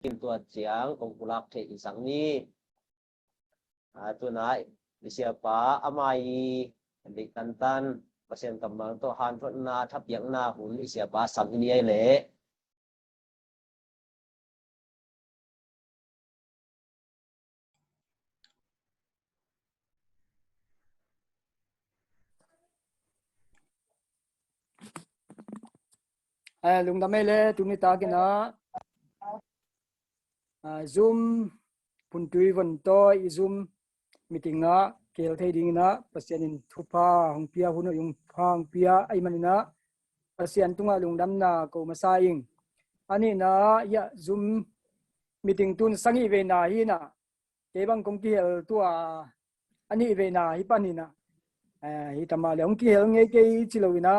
กินตัวเจียงองกุลักเทอิสังนี้ตัวไหนดิเสียป้าอามายีดิตันเปอร์เซ็นต์กำลังตัวหันพนาทับยังนาหุ่นดิเสียป้าสังนี้เละลุงทำไม่เลยตุนิตากินะzoom ปุ่นตุยวันโตอี zoom มีติงนะเกลเทดิงนะเปอร์เซ็นต์ทุพาของเปียหุ่นยุงพางเปียไอมันนะเปอร์เซ็นต์ตุงลุงดำนากูมาซายิงอันนี้นะยะ zoom มีติงตุนสังอีเวนาฮีนะเก็บังคงเกลตัวอันนี้เวนาฮีปานีนะฮีทำมาเลยคงเกลเงยเกยจิโลวินะ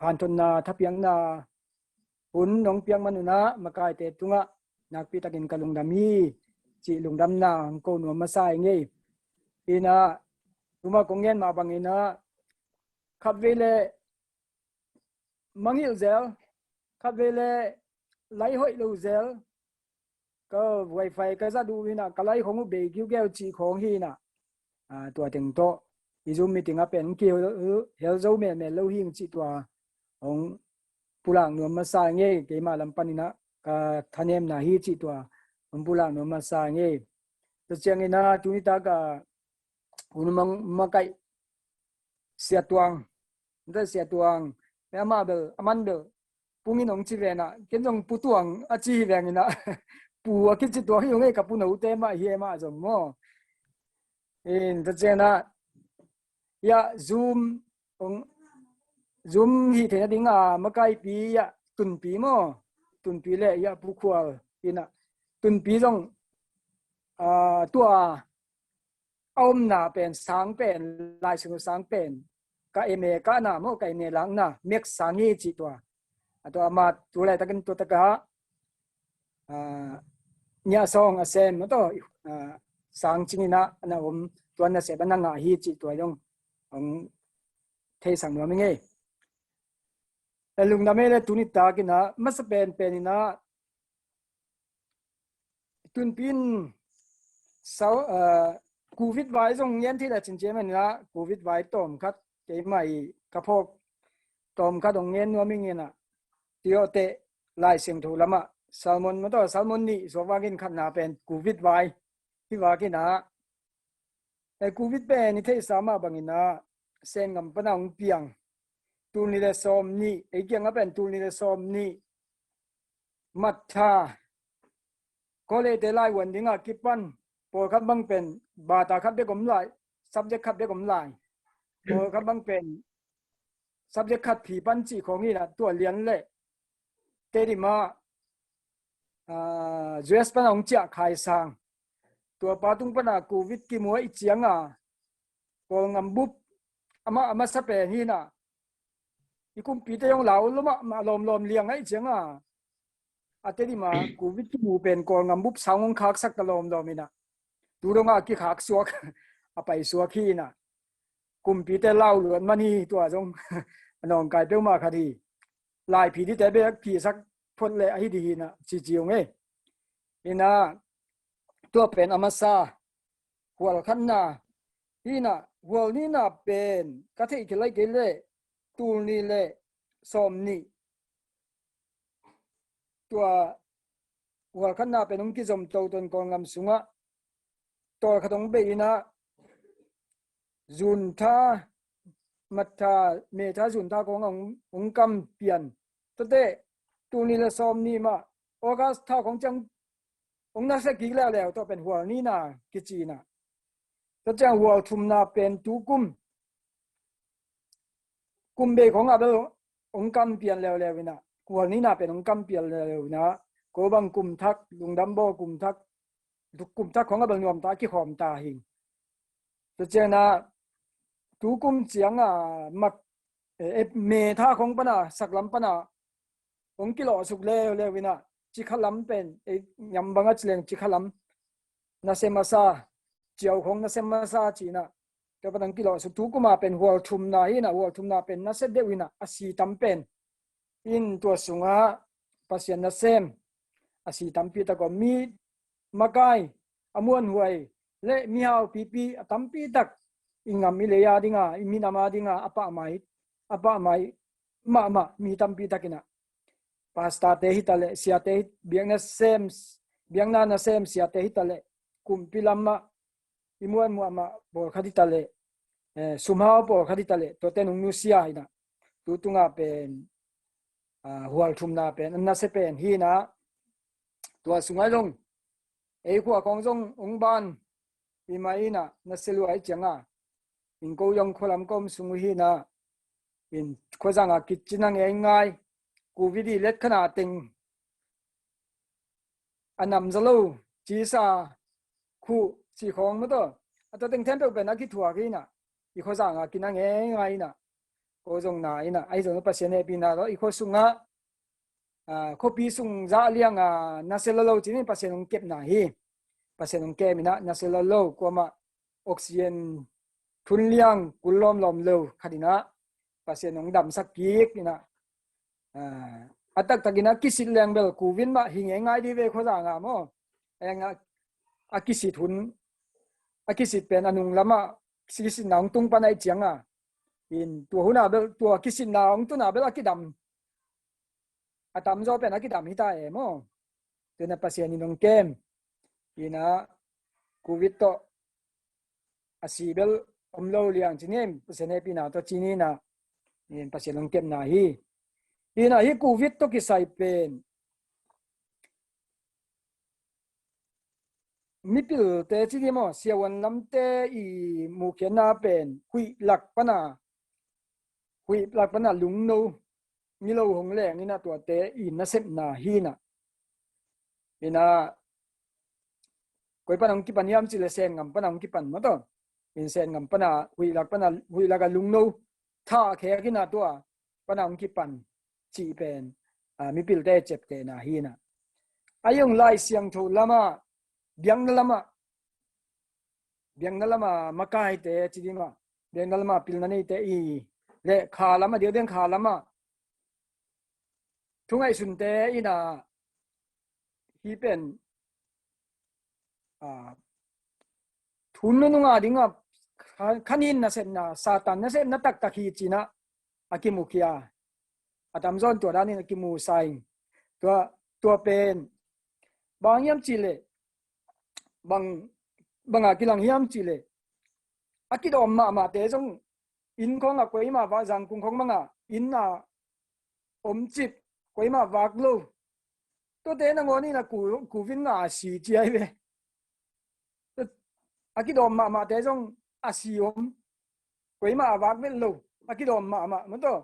หันทนนาทับยังนาหุ่นน้องเปียงมันนะมากายเตตุงะนักพิทักษ์กลุงดำฮีจิลุงดำนาโกนัวมาใส่เงี้ยอีนะตุมาคงเงินมาบังอีนะขับเวลมังยิลเซลขับเวลไล่หอยลูเซลก็ไวไฟก็จะดูนะก็ไล่ของอุเบกิวแก้วจีของฮีนะตัวถึงโตอีซูมีถึงอ่ะเป็นเกี่ยวเฮลโซเมนเล่าหิงจีตัวของปุรังนัวมาใส่เงี้ยเกี่ยมาลำปันนะก็ทันเอ็มนะฮีจีตัวของปุรังนัวมาใส่เงี้ยแต่เจ้าเงี้ยนะตุนิตากะหุ่นมังไก่เสียตัวงได้เสียตัวงแม่มาเบลอามันเบลปุ่งอินองจีเวนะเกี่ยงปุตัวงอาจีเวงนะปูอาคิดจีตัวให้ยังไงกับปุ่นอุเตมาเฮียมาจงโม่แต่เจ้านะยะ zoom ฮีเทนดิ้งมาไกลปียะตุนปีมั้งตุนปีเล่ยะผู้ขวาอีน่ะตุนปีจงตัวอมน่ะเป็นสังเป็นลายสังเป็นก็เอเมก็น่ะมั้งก็เนลังน่ะเม็กสังยี่จีตัวมาตัวอะไรตะกันตัวตะกะเนี่ยซองอาเซนมั้งตัวสังจริงนะนะผมตัวนั้นเสพนั่งฮีจีตัวยงของเทสังนัวไม่ไงแต่ลุงน้ำไม่เลยตุนิตากินะมัสเป็นนะตุนปินเสาโควิดไว้ตรงเงี้ยที่เราจริงๆมันนะโควิดไว้ต้มคัดเกี่ยใหม่กระพกต้มคัดตรงเงี้ยนัวไม่เงี้ยนะเที่ยวเตะลายเสียงถูกละมะแซลมอนมันต้องแซลมอนนี่สว่ากินขันนาเป็นโควิดไว้ที่ว่ากินนะแต่โควิดเป็นนี่ที่สามารถบังอินะเส้นกำปนังเปียงตูนี่เลยซ้อมนี่ไอ้เกี่ยงก็เป็นตูนี่เลยซ้อมนี่มัดท่าก็เลยแต่ไล่วันนี้กิปันพอครับบังเป็นบาตาครับเด็กผมไล่ subject ครับเด็กผมไล่พอครับบังเป็น subject ครับผีปันจีของนี่นะตัวเรียนเลยเตดิมาUS ปันองจากขายสังตัวปาตุงปนาโควิดกี่มัวอีเจียงก็งำบุบอามาสเปนนี่นะอีกุมปีเตยงเหลาล้มาลมเลี้ยงไอ้เจียงอาเตดิมาโควิดกี่มัวเป็นก็งำบุบสาวงคักสักตะลมมินะดูตรงกี่คักสัวไปสัวขี้นะกุมปีเตเล่าหลวนมันนี่ตัวจงนองกายเปี้ยวมาคดีลายผีที่แต่เบี้ยผีสักพ้นเลยไอ้ดีนะจีงไงนี่นะตัวเป็นอมาซาหัวขันนานี่นะหัวนี่นะเป็นกะทิกิไลกิเลตูนี่เลสอมนี่ตัวหัวขันนาเป็นองค์กิจมโตตนกองงำสุงะตัวขนมเบยนะจุนท่ามัทธาเมธาจุนท่าขององค์กำเปลี่ยนตัวเตตูนี่เลสอมนี่มาออกัสท่าของจังองค์นักเสกิแล้วตัวเป็นหัวนี่นะกิจีนะตัวจังหัวทุมนาเป็นตูกุมเบของอาเบลองค์กำเปลี่ยนแล้วนะหัวนี่นะเป็นองค์กำเปลี่ยนแล้วนะโกบังกุมทักลุงดัมโบกุมทักของอาเบลยอมตาขี้หอมตาหิงตัวจังนะตูกุมเจียงมักเมธาของปนาสักลำปนาองกิโลสุกแล้ววินะจิขลัมเป็นยำบังอัจเลงจิขลัมนาเซมาซาเจียวของนาเซมาซาจีนะแต่ปนังกิโลสุกทุกุมาเป็นหัวทุมนาฮินะหัวทุมนาเป็นนาเซเดวินะอาศีตัมเป็นอินตัวสุงะ pasien na sem asi tampi ta ko mi makai amuan huai le mi hau pipi tampi tak ingam mi le ya dinga imi nama dinga apa mai ma mi tampi takina pasta te hitale sia te biang na sem sia te hitale kumpilama imuan muama bol khaditale sumhao bol khaditale to tenung nusia ina tutunga pen hual thumna pen na se pen hi na tua sungai long ei khu akong jong ongban imaina na selu ai changa in ko yong kholam kom sungu hi na in khojanga kitchinang engai covid let khana ting anam zalo chi sa khu chi khong ma to ato teng them pe ben aki thua ki na i khojanga kinang engai na ko jong na ina ai jong pasien e pina ro i kho sunga kopi sung za liang na selalo chini pasien ong kep na hi pasien ong ke mina na selalo ko ma oxygen thun liang kulom lom lo khadina pasien ong dam sakik ina atak tagina kisit leng bel kuvin ma hinge ngai di ve khoza nga mo enga akisit hun akisit pen anung lama kisit naung tung panai chianga in tua huna bel tua kisit naung tu na bel akidam atam zo pen akidam hita e mo tena pasien inong kem ina covid to asibel omlo liang chinem pasien e pina to chini na in pasien ong kem na hi ina hi covid to kisai pen mipil te chini mo siawan lamte i mukena pen hui lak pana lungno ngilo hongle ngina to te i nasep na hina ina koi panang ki paniam chile sen ngam panang ki pan mo to in sen ngam pana hui laga lungno tha khe kina to panang ki pan chi pen mipil te chep te na hina ayong lai siang tho lama biang na lama makai te chidima biang na lama pil na nei te i le kha lama dio den kha lama thungai sun te ina hi pen thun nu nga dinga khanin na sen na satan na sen na tak tak hi china akimukia atam zon to dani akimu sai to pen bangyam chile banga kilang hiam chile akidom ma te jong in khong a koi ma wa jang kung khong manga in na om chip koi ma wak lo to te na ngoni na ku vin na si chi ai ve akidom ma te jong asiom koi ma wak vel lo akidom ma mo to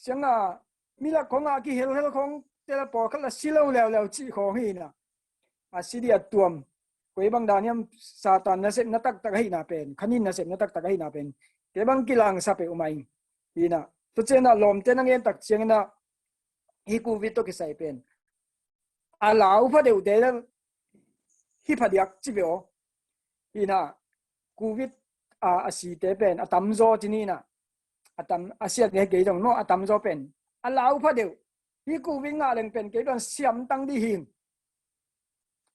sianga mila khong a ki hel khong te la por khala silo leo chi khong hi na asidia tuam koi bang daniam satan na se na tak tak hi na pen khanin na se na tak tak hi na pen ke bang kilang sa pe umai ina to chena lom te nang en tak chengna hi covid to kisai pen alau pha deu de hi phadiak chibeo ina covid asi te pen atam zo chini na atam asia ge ge jong no atam zo pen alau pha deu hi covid nga leng pen ke don siam tang di hin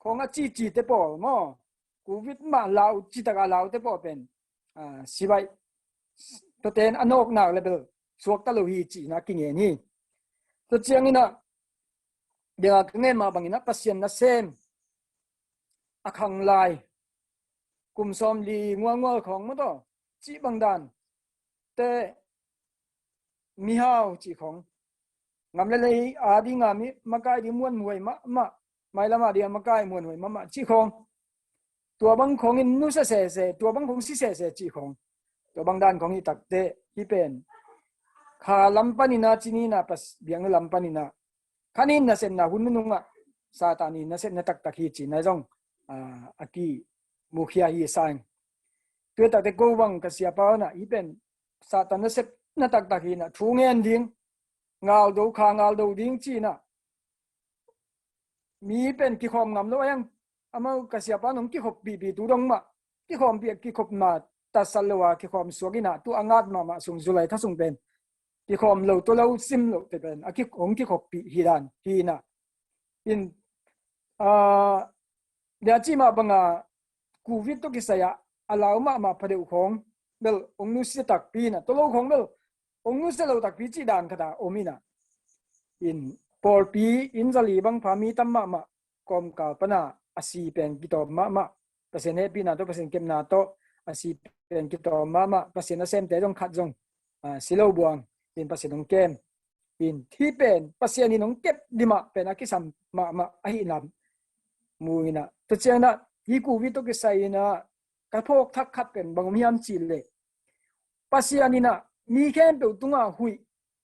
khong a chi te po mo covid ma lau chi ta ga lau te po pen sibai to ten anok na level suak ta lo hi chi na kinge ni to chiang ina dia nge ma bangina pasien na sem akhang lai kum som li ngwal khong mo to chi bang dan te mi hao chi khong ngam le adi ngami makai di muan muai ma mai lama dia makai muan muai ma chi khong tua bang khong in nu se tua bang khong si se chi khong tua bang dan khong hi tak te hi pen kha lampani na chini na pas biang lampani na khanin na sen na hun nunga satani na sen na tak tak hi chi na jong aki mukhia hi sang tu tak te go wang ka sia pa na i pen satan na set na tak tak hi na thu ngen ding ngal do kha ngal do ding chi na mi pen ki khom ngam lo yang amau ka sia pa nong ki khop bi tu dong ma ki khom bi ki khop ma ta salwa ki khom suagina tu angat ma sung zulai tha sung pen ki khom lo to lo sim lo te ben aki ong ki khop pi hiran hi na in dia chi ma banga covid to ki saya alaw ma phade khong bel ong nu si tak pi na to lo khong bel ong nu se lo tak pi chi dan khata omina in por pi in zali bang phami tamma ma kom ka pana asi pen ki to ma pasen he pi na to pasen kem na to asi pen ki to ma pasen na sem te dong khat jong silo buang in pasen dong kem in thi pen pasen ni nong kep dima pen akisam ma ahi lam muina to chena hi ku vi to ki sai na ka phok thak khat pen bangom hiam chi le pasen ni na mi khem pe tunga hui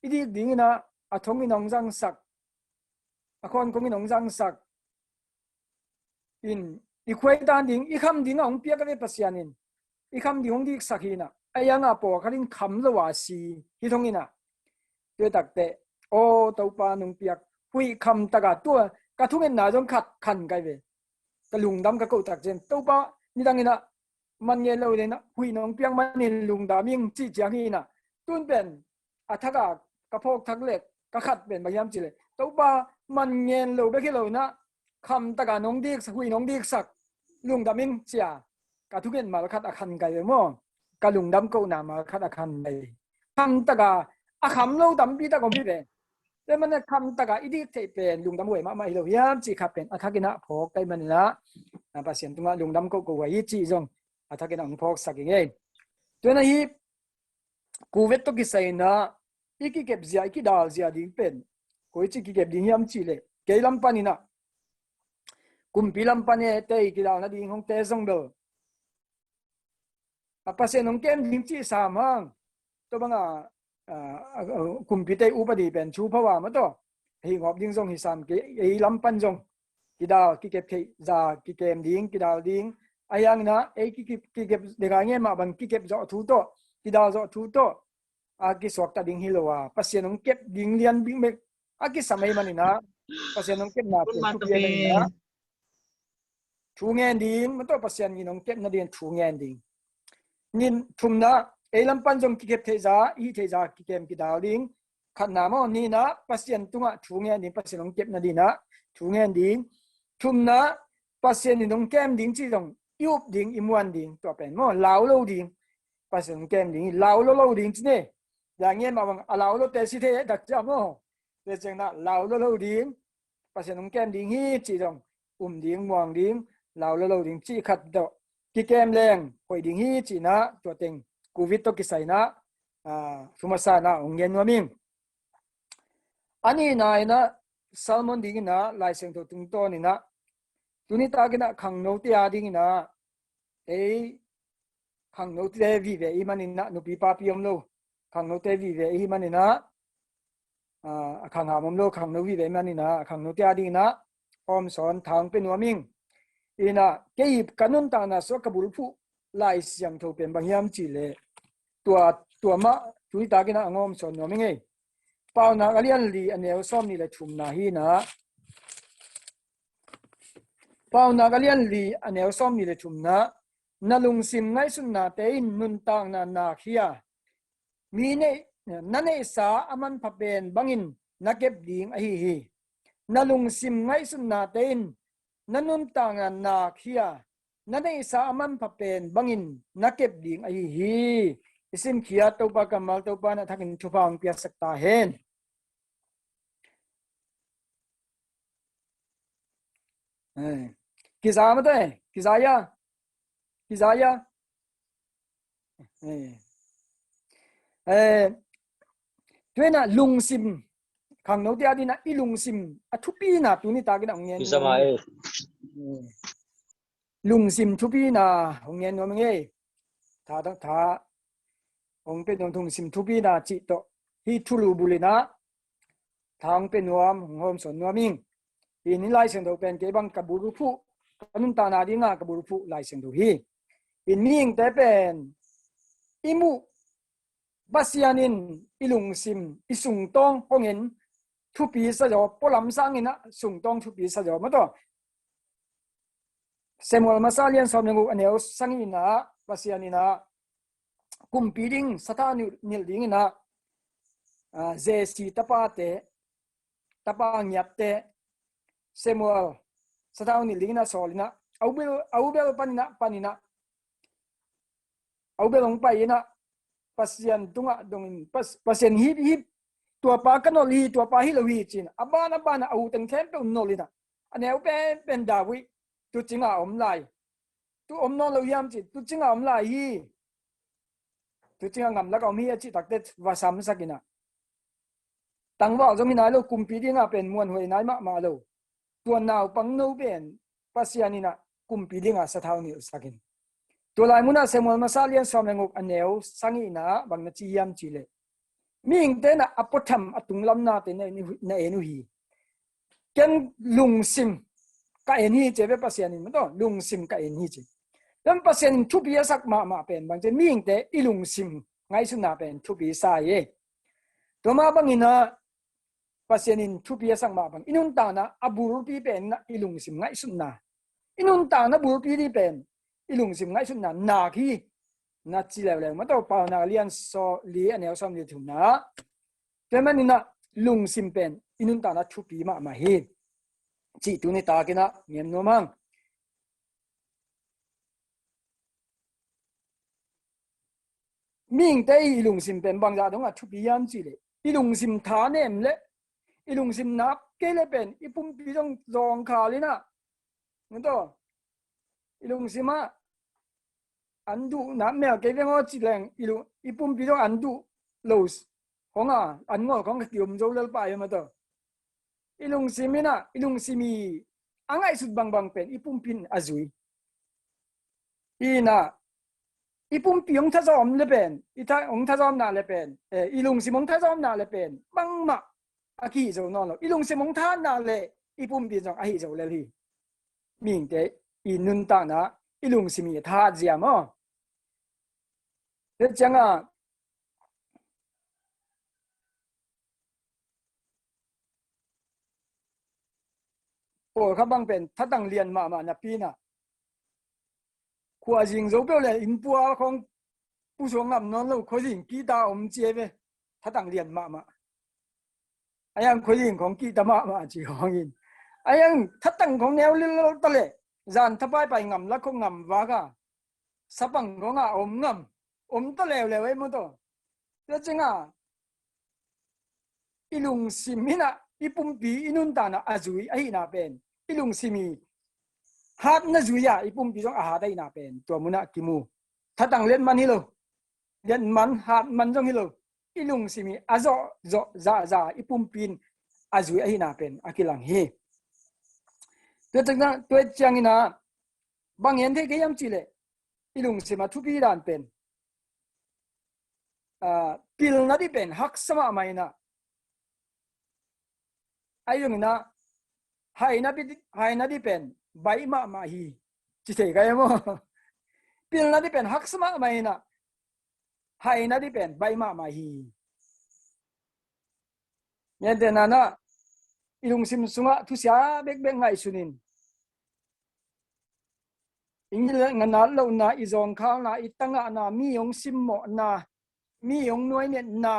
idi ding na athong inong jang sak akon kong inong jang sak in ikhwai dan ding ikham ding ong pia ka ve pasianin ikham ding ong dik sakhina ayanga po khalin kham lo wa si hi thongina te takte o to pa nung piak hui kham taga tu ka thungen na jong khat khan kai ve ka lung dam ka ko tak jen to pa ni dangina man nge lo le na hui nong piang manin lung da ming chi chiang hi na tun pen athaga ka phok thak le ka khat ben ba yam chi le to pa man nge lo be ki lo na kham taga nong dik hui nong dik sak lung da ming chia ka thugen mal khat akhan kai ve mo ka lung dam ko na ma khat akhan nei kham taga kham lo dam pi ta ko pi beแต่มันคำตะกะอีดิเทเป็นลุงดำหวยมาเรายามจีขับเป็นอัฐกินะพกได้มันละภาษาตัวลุงดำก็ไว้จีจงอัฐกินะพกสักยังไงตัวนั้นฮีกูเวทตุกิใส่นะอีกเก็บเสียอีกดาวเสียดิ้งเป็นกูจีเก็บดิ้งยามจีเลยเกลัมปันนี่นะกุมปีลัมปันเนี่ยเตอีกดาวนะดิ้งของเตซงเดอภาษาน้องเกมดิ้งจีสามห้างตัวบังคุมพิเตอุปดีเป็นชูพะว่ามาตัวหิงอบยิงทรงหิสามกิไอลำปันทรงกิดาวกิเก็บเขจากิเกมดิ้งกิดาวดิ้งไอยังนะไอกิเก็บเด็กอะไรเงี้ยมาบังกิเก็บจ่อทูโตกิดาวจ่อทูโตกิสวกตาดิ้งฮิโลวาปัสยานงเก็บดิ้งเลียนบิ้งเมกกิสมัยมันนี่นะปัสยานงเก็บนาเป็นทุกเย็นนะทูเงินดิ้งมันตัวปัสยานนงเก็บนาเดียนทูเงินดิ้งนินทุ่มนะเอลัมปันจงกิเก็บเทจาอีเทจากิเกมกิดาวดิ้งขันน้ำมันนี่นะปัสยานตัวทูเงินดิ้งปัสยานงเก็บนาดีนะทูเงินดิ้งทุ่มนะปัสยานนงเก็บดิ้งจีจงยุบดิ้งอิมวันดิ้งตัวเป็นมั้งลาวโลดิ้งปัสยานงเก็บดิ้งลาวโลดิ้งจีเนี่ยอย่างเงี้ยมาบังลาวโลเตสิเทดักจับมั้งเดี๋ยวจังนะลาวโลดิ้งปัสยานงเก็บดิ้งฮีจีจงดิ้งมวงดิ้งลาวโลดิ้งจีขัดดอกกิเกมแรงหอยดิ้งฮีจีนะตัวเต็งกูวิตตุกิใส่นะสุมาสานะองเงินวามิงอันนี้นายนะซัลมอนดิ้งนะลายเสียงตัวตุงโตนี่นะตัวนี้ตากินะขังโนติอาดิ้งนะขังโนติเอวีเวอีมันนี่นะนุปีปาปิยมโลขังโนติเอวีเวอีมันนี่นะขังหามมโลขังโนวีเวมันนี่นะขังโนติอาดิ้งนะอมสอนทางเป็นวามิงอีนะเกี่ยบกันนุ่นตานะสวกบุรุษลายเสียงตัวเป็นบางยามจีเลตัวมะทุยตากินะงอมสอนวามิงเป่านักเรียนลีอันเดียวซ้อมนี่แหละชุมนาฮีนะเป่านักเรียนลีอันเดียวซ้อมนี่แหละชุมนะนลุงซิมไงสุนนาเตยนุนตางนาเขียมีเนี่ยนั่นเองสาอามันพับเป็นบังอินนักเก็บดิ้งไอฮีนลุงซิมไงสุนนาเตยนันนุนตางนาเขียนั่นเองสาอามันพับเป็นบังอินนักเก็บดิ้งไอฮีisim kia topa kamal topa na thakin chupang pia sakta hen kiza mate kizaya tuena lungsim khang no dia dina ilungsim athupi na tuni ta gina ngen Isamae lungsim thupi na ngen no nge thaองเป็นองทุงสิมทุบีนาจิโตฮิทุลูบุลินะทางเป็นนวมหอมสนนวมิงอีนี้ไล่เสียงตัวเป็นเก็บังกับบุรุษปนุนตานาดีงากับบุรุษไล่เสียงตัวฮีอินมิงแต่เป็นอิมุบัสยานินอิลุงซิมอิสุงตองพงเห็นทุปีสยบปลำสังอินะสุงตองทุปีสยบมาตัวเซมัวมาซาเลียนสอมนึงอันเดียวสังอินะบัสยานินะกุมปีดิ้งสถานิลดิ้งนะ Jesse tapa ngiap te Samuel satau ni lingna solina aubel panina aubel ong paina pasien tunga dongin pasien hip tua pa kanoli tua pa hilowi chin abana au teng them pe nolina aneu pen dawi tu chinga om lai tu om non lo yam chi tu chinga om lai hi tu chinga ngam la ka mi chi takte wasam sakina tangwa zomi nai lo kumpi dinga pen muan hoi nai ma lo tuan naw pang no ben pasianina kumpi dinga sathau ni sakin to lai muna Samuel masalian somenguk aneu sangina bangna chi yam chi le ming te na apotham atung lam na te na enu hi ken lungsim ka eni chebe pasianin mo to lungsim ka eni chi lam pasianin thupi sak ma pen bang che ming te ilungsim ngai su na pen thupi sa ye to ma bangina pasianin thupi sak ma bang inun ta na abur pi pen na ilungsim ngai su na inun ta na bur pi ri pen ilungsim ngai su na khi na chi le ma to pa na lian so li anel som li thum na temanina lungsim pen inun ta na thupi ma hi chi tu ni ta kina ngem no mang ming te ilungsim pen bang ja dong a thupi yam chi le ilungsim tha nem le ilungsim nap ke le pen ipum pi jong zong kha lina to ilungsima andu na me ke ve ngo chi leng ipum pi jong andu los honga ango kong kium zo lel pa yama to ilungsimina ilungsimi angai sut bang pen ipum pin azui ina ipum pi ong tha zom le pen ita ong tha zom na le pen ilungsim ong tha zom na le pen bang ma aki zo no lo ilungsim ong tha na le ipum pi jong ahi zo le hi ming te inun ta na ilungsimi tha jia mo le changa o kha bang pen thatang lian ma na pi na khua jing zo pe le in pua khong pu so ngam non lo kho jing ki ta om che ve thatang lian ma ayang kho jing khong ki ta ma chi khong in ayang thatang khong neo lil lo ta le zan thapai pai ngam la khong ngam wa ga sapang khong a om ngam om ta le we mo to le chinga ilung simina ipum pi inun ta na azui ai na pen ilung simi hat na zuya ipum pi jong a ha dai na pen to muna kimu thatang len man hi lo len man hat man jong hi lo ilung simi azo zo za ipum pin azui ai na pen akilang hi to tang to chang ina bang yen the ke yam chi le ilung sima thu pi dan pen pil na di pen hak sama mai na ayung na hai na di pen bai ma hi chi te ga mo pil na di pen hak sama mai na hai na di pen bai ma hi nya de na na ilung sim sunga thu sia bek ngai sunin ingile ngana lo na izong khal na itanga na mi yong sim mo na mi yong noi ne na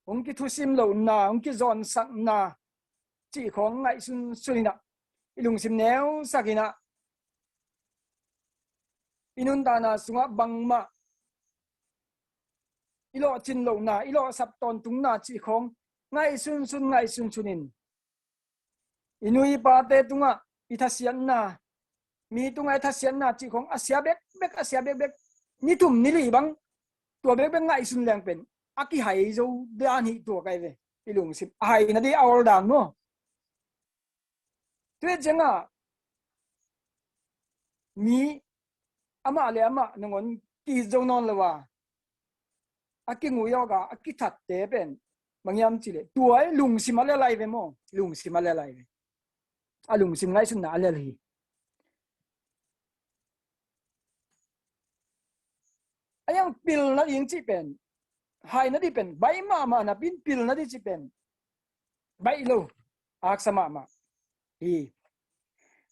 ong ki thu sim lo na ong ki zon sak na chi khong ngai sunina ilung sim neu sakina inun ta na sunga bangma ilo chin lo na ilo sap ton tung na chi khong ngai sunin inui pa te tunga ithasian na mi tunga ithasian na chi khong asia bek ni tum ni li bang to bek ngai sun lang pen aki hai zo dan hi to kai ve ilung sim hai na di awol dan no tue jenga ni ama le ama ngon ki zo non lawa aki ngu yoga aki that te pen mangyam chile tuai lung sim ale lai ve mo lung sim ale lai ve alung sim ngai sun na ale hi ayang pil na ing chi pen hai na di pen bai ma na pin pil na di chi pen bai lo ak sama ma hi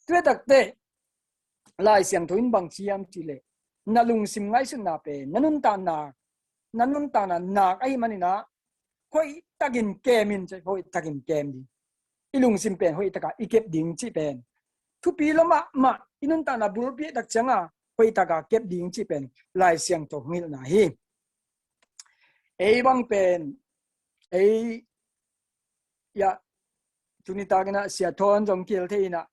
tue tak te lai siang thoin bang chiam chile na lung sim ngai sun na pe nanun ta na นั้นนุ่นต่างนั้นหนักไอ้มันนี่นะค่อยตะกินเกมินจะค่อยตะกินเกมดีอีลุงซิมเป็นค่อยตะกะอีเก็บดิ่งจีเป็นทุปีละมาอีนุ่นต่างนะบุรุษดักจังอ่ะค่อยตะกะเก็บดิ่งจีเป็นลายเสียงตกมิลนะฮีไอ้บังเป็นไอ้ยาทุนิตากันนะเสียทอนจงเกี่ยวเทีนะ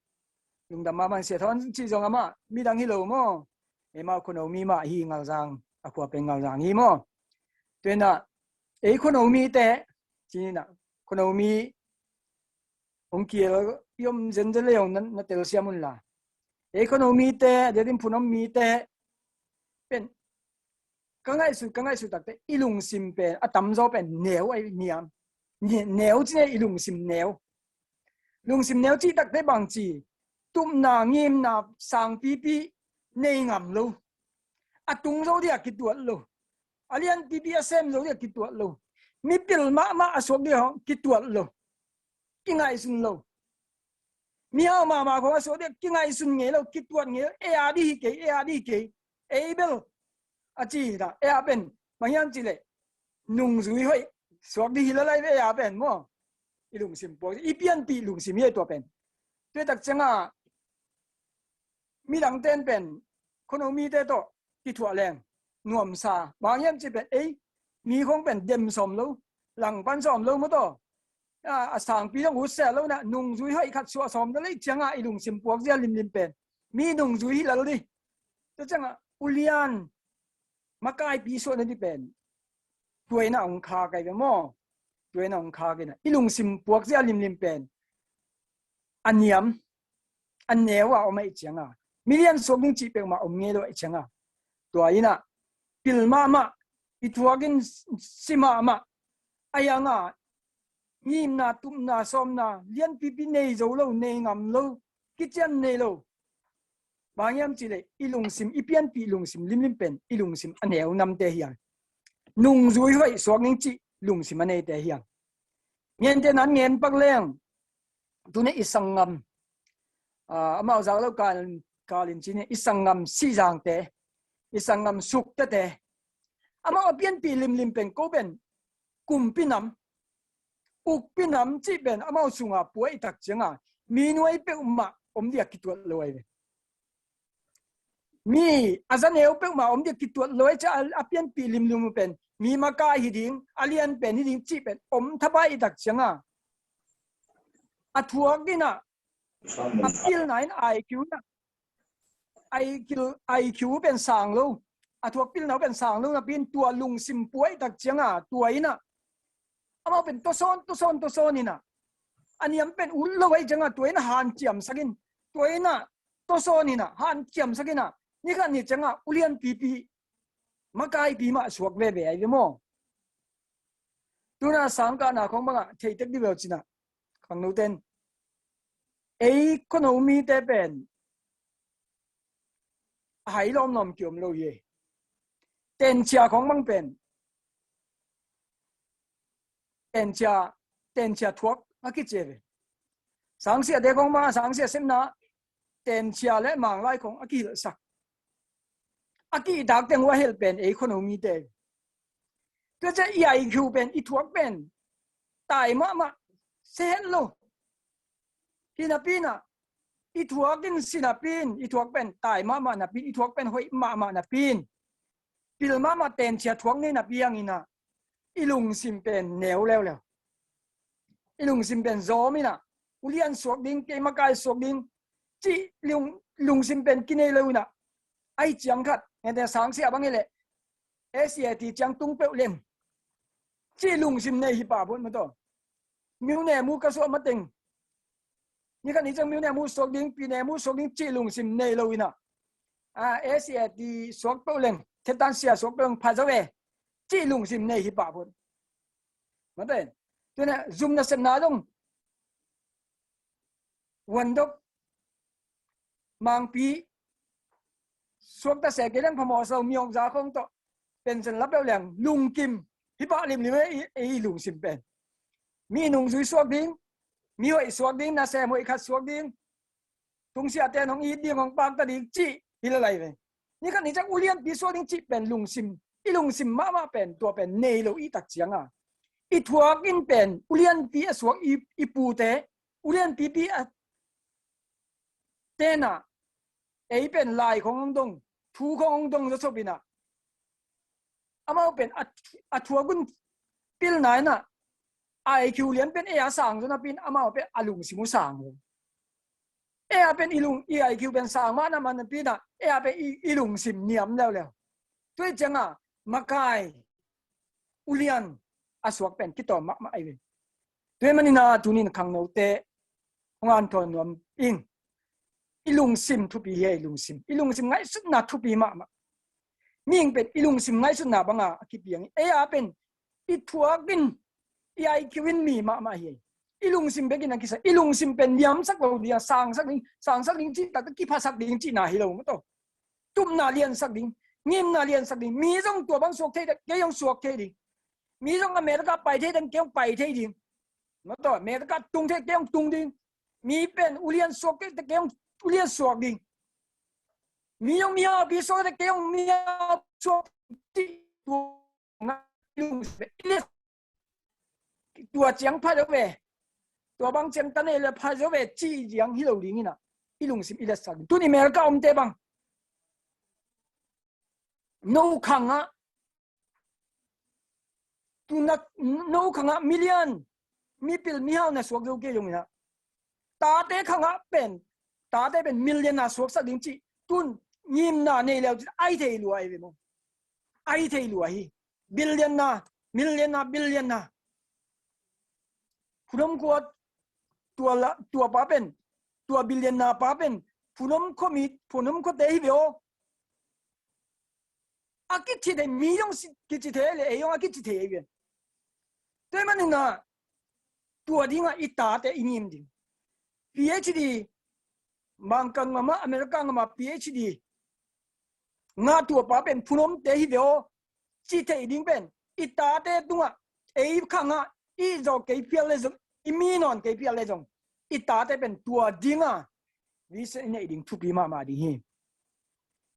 ลุงดำมาบังเสียทอนจีจงอามามีดังฮิโลโมไอ้มาคนเอามีมาฮีเงาจังอะควาเป็นเงาจังฮีโมตัวน่ะไอ้คนเอามีแต่จีน่ะคนเอามีองเกี่ยวยมเจนเจเลยองนั้นเตลเซียมุนละไอ้คนเอามีแต่เดี๋ยวนี้พูน้ำมีแต่เป็น刚开始ตักแต่อีลุงซิมเป็นอะตั้มโซเป็นเหนียวไอ้เนียมเหนียวจีเนี่ยอีลุงซิมเหนียวลุงซิมเหนียวจีตักแต่บางจีตุ้มนาเงียมนาสังปีในงามลูอะตุงโซเดียกิดตัวลูอาเลียนปีเซมโซเดียกิดตัวลูมีปิลมาอสวกเดียวกิดตัวลูกิงไงสุนลูมีเอามาเพราะว่าโซเดียกิงไงสุนเงี้ยลูกิดตัวเงี้ยเออาดีเกเอเบลอาจีน่ะเออาเป็นบางอย่างจีเลยนุ่งสุยห้อยสวกดีละลายเออาเป็นมั้งอีลุงซิมปวกอีเปียนปีลุงซิมเย่ตัวเป็นด้วยตักจังอ่ะมีหลังเต้นเป็นคนเอามีเตโตที่ถั่วแรงนวมซาบางอย่างจะเป็นมีคงเป็นเดมสมแล้วหลังปันสมแล้วมั้งตัวสางปีต้องหัวเสร็จแล้วนะนุ่งจุยให้ขัดสัวสมแล้วเลยจังอ่ะอีลุงซิมปวกเสียลิมเป็นมีนุ่งจุยแล้วดิตัวจังอ่ะอุลียนมาใกล้ปีส่วนนั้นที่เป็นตัวน่ะองคาไกเป็นมั้งตัวน่ะองคาไกนะอีลุงซิมปวกเสียลิมเป็นอันยำอันเนี้ยว่าเอาไม่จังอ่ะมีเรียนสกิงจีเป็นมาอมเงี้ยด้วยจังอ่ะตัวนี้น่ะปิลมาอีทัวกินสิมาไอ้ยังอ่ะยิมน่ะตุ้มน่ะซ้อมน่ะเรียนปีเนยโจโลเนยงามโลกิจเนยโลบางอย่างจีเลยอีลุงซิมอีเปียนปีลุงซิมลิมเป็นอีลุงซิมอันเนี้ยนำเตะเฮียงนุ่งจุยไว้สกิงจีลุงซิมอันเนี้ยเตะเฮียงเงี้ยเจนั้นเงี้ยปักเลี้ยงตัวนี้อีสังงามอามาจากแล้วการินจีเนี่ยอีสังงามสีจางเตะอีสังงามสุกเตะอามาเปลี่ยนปีลิมเป็นก็เป็นกุมปีน้ำอุกปีน้ำจีเป็นอามาสุงอ่ะป่วยตักจังอ่ะมีหน่วยเป็นมาเดียกิตัวลอยมีอาจารย์เอวเป็นมาเดียกิตัวลอยจะเปลี่ยนปีลิมเป็นมีมากายหิดิงอาเลียนเป็นหิดิงจีเป็นทับไปตักจังอ่ะทัวกินอ่ะกิลไหนIQ นะIQ เป็นสางลูทัวกิลไหนเป็นสางลูนะเป็นตัวลุงซิมป่วยตักจังอ่ะตัวนี้นะเอามาเป็นตัวโซนนี่นะอันนี้มันเป็นอุ่นเลยจังอ่ะตัวนี้นะหันเจียมสักินตัวนี้นะตัวโซนนี่นะหันเจียมสักินนะนี่กันนี่จังอ่ะอุเลียนปีมากายปีมาสวกเว่ไอ้เรื่องมั้งตัวน่ะสังกัดน่ะของบังอ่ะเทติกดีเวลจีน่ะขังโนเต้นคนเอามีแต่เป็นหายล้อมล้อมเกี่ยวมโลเยเต็นเชียของมังเป็นเต็นเชียทวกอากิเจเวสังเสียเด็กของมาสังเสียเส้นนะเต็นเชียและมังไล่ของอากิลสักอากิดักเต็งว่าเฮลเป็นคนเอามีแต่ก็จะใหญ่คิวเป็นอีทวกเป็นตายมาเซนโลปีน่ะอีทัวกินสินาปีนอีทัวเป็นตายมานาปีนอีทัวเป็นหอยมานาปีนปิลมาเต็นเชียทวงนี่นาปียังอีน่ะอีลุงซิมเป็นเหนียวแล้วอีลุงซิมเป็นโซมิน่ะอุเลียนสวกดิ้งเกมากายสวกดิ้งจีลุงซิมเป็นกินเอเลวน่ะไอจังคัดเห็นแต่สังเสียบางเลยSCTจังตุงเปลมจีลุงซิมในฮิปาบุนมาต่อมิวเนมูกระสวมาติงนี่กันนี่จังมิวเนี่ยมูสกดิ้งปีเนี่ยมูสกดิ้งจีลุงซิมเนลวินะSCTสวกเปล่งเทตันเสียสวกเปล่งพาเจเวจีลุงซิมเนฮิปาบุนมาเต้นตัวเนี่ยซุ่มนัสนาลงวันดกมังปีสวกตาเสกเรื่องพมอสมีองศาคงโตเป็นสัญลักษณ์เปล่งลุงกิมฮิปาลิมนี่ไอ้ลุงซิมเป็นมีนุ่งซุยสวกดิ้งมีหอยสวกดิ้งนะแซมหอยขัดสวกดิ้งตุงเสียเตนของอีดิ้งของปางตะดิ้งจีฮิลอะไรไปนี่กันนี่จากอุเลียนปีสวกดิ้งจีเป็นลุงซิม อีลุงซิมมาเป็นตัวเป็นเนโลอีตักเจียงอ่ะอีทัวกินเป็นอุเลียนปีสวกอีปูเตอุเลียนปีเตน่ะไอเป็นลายขององดงทูขององดงจะสบินะอามาเป็นอัทัวกุนปิลไหนน่ะไอคิวเลียนเป็นเออาสั่งจนเป็นอามาเป็นอลุงซิมุสั่งเออาเป็นอีลุงไอคิวเป็นสั่งมานะมันเป็นน่ะเออาเป็นอีลุงซิมเนียมแล้วด้วยจังอ่ะมาไกอุเลียนอาสวกเป็นกิโตมาไอเวด้วยมันนี่นะตุนินขังโนเตงานทอนนวมอิงอีลุงซิมทุปีเฮอีลุงซิมไงสุดนาทุปีมามิ่งเป็นอีลุงซิมไงสุดนาบังอาคิดอย่างเออาเป็นอีทัวกินอีไอคิวินมีมาเฮอีลุงซิมเบกินักกิสอีลุงซิมเป็นยำสักเราเดียสางสักลิงจีตักกี้ภาษาลิงจีน่าฮิโลมั้งตัวตุ้มนาเลียนสักลิงงิมนาเลียนสักลิงมีจงตัวบางสวกเทเดเกยงสวกเทดิมีจงอเมริกาไปเทเดเกยงไปเทดิมั้งตัวอเมริกาตุงเทเกยงตุงดิมีเป็นอุเลียนสวกเทเกยงอุเลียนสวกดิมียงมีอาบิสวกเทเกยงมีอาสวกที่ตัวงาลุงตัวเจียงพัดเอาไว้ตัวบางเจียงตันเอเลพัดเอาไว้จีเจียงฮิโลลิงินะอีลุงซิมอีเลสักตัวนี้อเมริกาอมเตบังโนขังอ่ะตัวนักโนขังอ่ะมิลเลียนมีปิลมีเฮานะสวกเกยงนะตาเตขังอ่ะเป็นมิลเลียนนะสวกสักลิงจีตุนยิมนะเนี่ยแล้วไอเทลัวไอเวมไอเทลัวฮีบิลเลียนนะมิลเลียนนะบิลเลียนนะผู้นำกวดตัวป้าเป็นตัวบิลเลียนนาป้าเป็นผู้นำก็เตยเบลอากิจิเดมียงกิจิเทเลยยงอากิจิเทเวียนแต่มันน่ะตัวดิ้งอ่ะอีตาแต่อีนิมดิ้ง PhD มังกังมาอเมริกันมา PhD งาตัวป้าเป็นผู้นำเตยเบลจิเทดิ้งเป็นอีตาแต่ตัวไอ้ข้างอ่ะอีจอกเกยเพียเลยจงอีมีนอนเกยเพียเลยจงอีตาแต่เป็นตัวดิ้งอ่ะวิเศษเนี่ยดิ้งทุบีมาดิฮี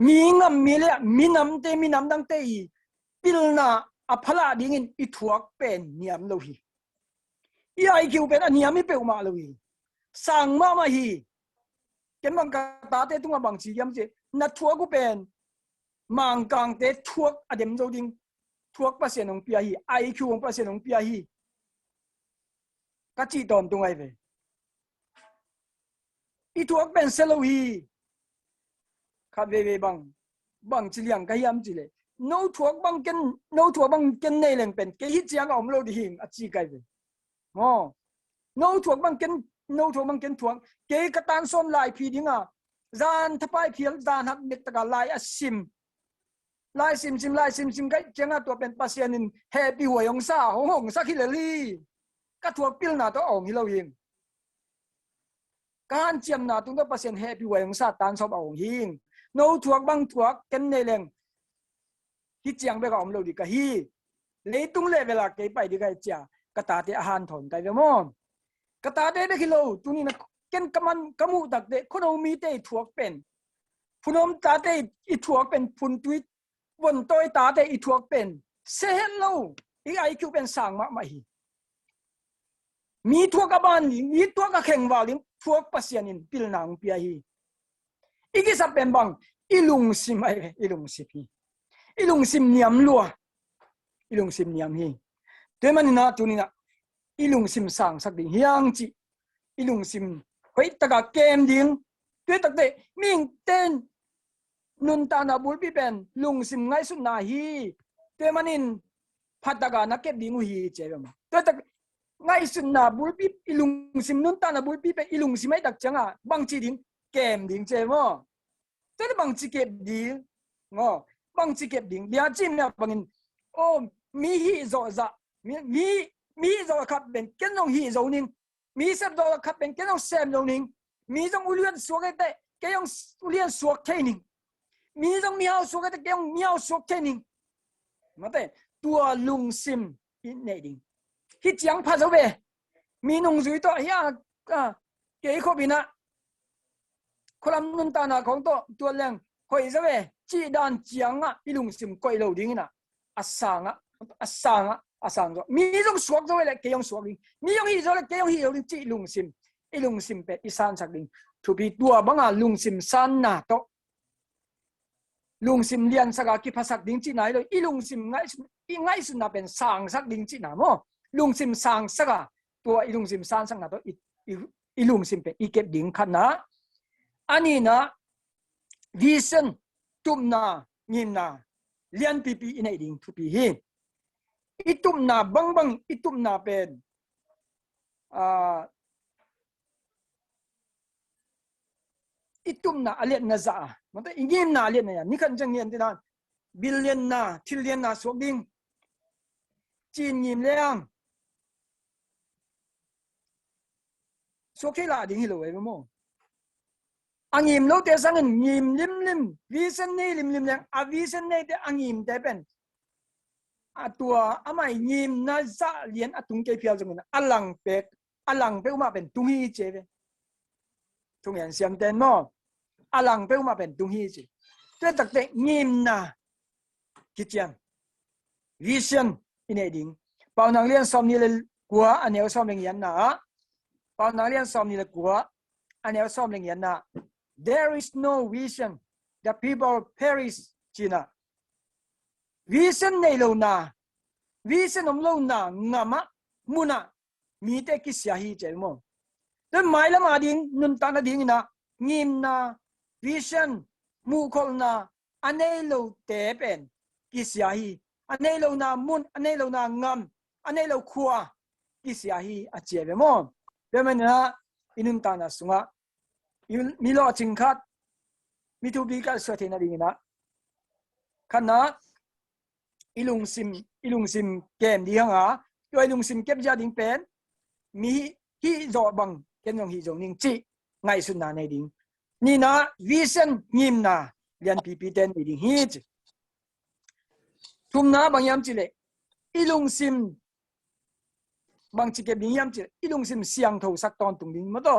มีงามมีเลยมีน้ำดังเตยปิลนาอภลาดิ้งอีทัวเป็นเนียมโลหีอีไอคิวเป็นอันเนียมไม่เป็นมาโลหีสั่งมาฮีเก็บมังกรตาเตตุงบางชียมเจนัดทัวกูเป็นมังกังเตทัวอเดมโจดิ้งทัวเปอร์เซ็นต์ของปีฮีไอคิวของเปอร์เซ็นต์ของปีฮีกัจจิตอนตรงไอ้เวอีทัวเป็นเซลวีขับเวบังจิเลียงก็ยำจิเลยโน้ทัวบังเกนเนลงเป็นเกฮิตยังอมโลดิหิงอจิไกเวอ๋อโน้ทัวบังเกนทัวเกกตันส้มลายพีดิงอ่ะจานทับไปเพียงจานหักเด็กตะกาลายซิมก็จังตัวเป็นปัสยานินแฮปปี้หัวยองซาหงซาคิเลลี่ก็ทัวปิลนาตัวอ่องฮิโลหิงการเจียมนาตุงตัวปัสยานแฮปปี้หัวยองซาตันส้มอ่องหิงโน้ทัวบังทัวกันเนลงฮิตยังไปกับอมโลดิกะฮีเลยตุงเลเวลาเกยไปดิกะจากระตาเตอาหารถอนไกเวมอนกระตาเตเบคิโลตุนี่นะเกนกำมันกำมูตักเตคนเอามีเตทัวเป็นผู้นำตาเตอีทัวเป็นพุนตุยบนตัวตาเตอีทัวเป็นเซเฮลโลอีไอคิวเป็นสั่งมาฮีมีทัวกับบ้านมีทัวกับแข่งวาลิมทัวปัสยานินปิลนางปียฮีอีกิสับเป็นบังอีลุงซิมไออีลุงซิพีอีลุงซิมเนียมลัวอีลุงซิมเนียมฮีเดี๋ยวมันน่ะตัวนี้นะอีลุงซิมสั่งสักดิ่งเฮียงจีอีลุงซิมเฮ้ยตะกะเกมดิ่งด้วยตักเตมิ่งเต้นนุนตานาบุลปีเป็นลุงซิมไงสุดนาฮีเดี๋ยวมันนี่พัดตะกะนักเก็บดิ่งฮีเจ้ามาด้วยตักไงสุดนาบุลปีอีลุงซิมนุนตานาบุลปีเป็นอีลุงซิมไม่ตักจังอ่ะบางจีดิ่งเกมดิ่งเจ้ามาเดี๋ยวบางจีเก็บดิ่งงอบางจีเก็บดิ่งเบียจิมเนี่ยบางอินโอ้มีฮีโซซะมีโซขับเป็นกันน้องฮีโซนิงมีเซฟโซขับเป็นกันน้องเซมโซนิงมีจงอุเลียนสวกเตะกันน้องอุเลียนสวกเทนิงมีจงมีเอาสวกเตะกันน้องมีเอาสวกเทนิงมาเตะตัวลุงซิมอินเนดิงฮิตยังพาเสวมีนุ่งจุยตัวเฮียเกี่ยขบินะคนลำนุนตานาของตัวแรงคอยเสวจีดานเจียงอ่ะอีลุงซิมก้อยเหล่าดิ้งน่ะ asanga asang mi jong suak zo le ke yong suak ding mi yong hi zo le ke yong hi yo ding chi lung sim pe isan sak ding thu bi tua banga lung sim san na to lung sim lian saka ki phasak ding chi nai lo ilung sim ngai sun na pen sang sak ding chi na mo lung sim sang saka tua ilung sim san sang na to ilung sim pe ikep ding khana ani na vision tumna ngimna lian pipi inai ding thu pi hi itumna bang itumna pen itumna aliat na za mata ingim na aliat na ya ni kan jang yen tinan billion na trillion na so ding chin ngim leang so ke la ding hi lo we mo angim lo te sang ngim lim vision nei lim lang a vision nei te angim te pen atua amai ngim na za lian atung ke phial jong na alang pe ma pen tung hi che ve tung yan siam ten mo alang pe ma pen tung hi che te tak te ngim na kichian vision ine ding pau nang lian som ni le kwa anel som leng yan na pau nang lian som ni le kwa anel som leng yan na there is no vision the people perish china vision nei lo na vision om lo na ngama muna mi te ki sia hi che mo te mai la ma ding nun ta na ding na ngim na vision mu khol na anei lo te pen ki sia hi anei lo na mun anei lo na ngam anei lo khua ki sia hi a che be mo be man na inun ta na sunga mi lo ching khat mi tu bi ka so the na ding na khana ilung sim kem di hanga toi ilung sim kep ja ding pen mi hi zo bang ken yong hi zo ning chi ngai sun na nei ding ni na vision ngim na lian pi ten ni ding hi thum na bang yam chi le ilung sim bang chi kep ding yam chi ilung sim siang tho sak ton tung ding ma to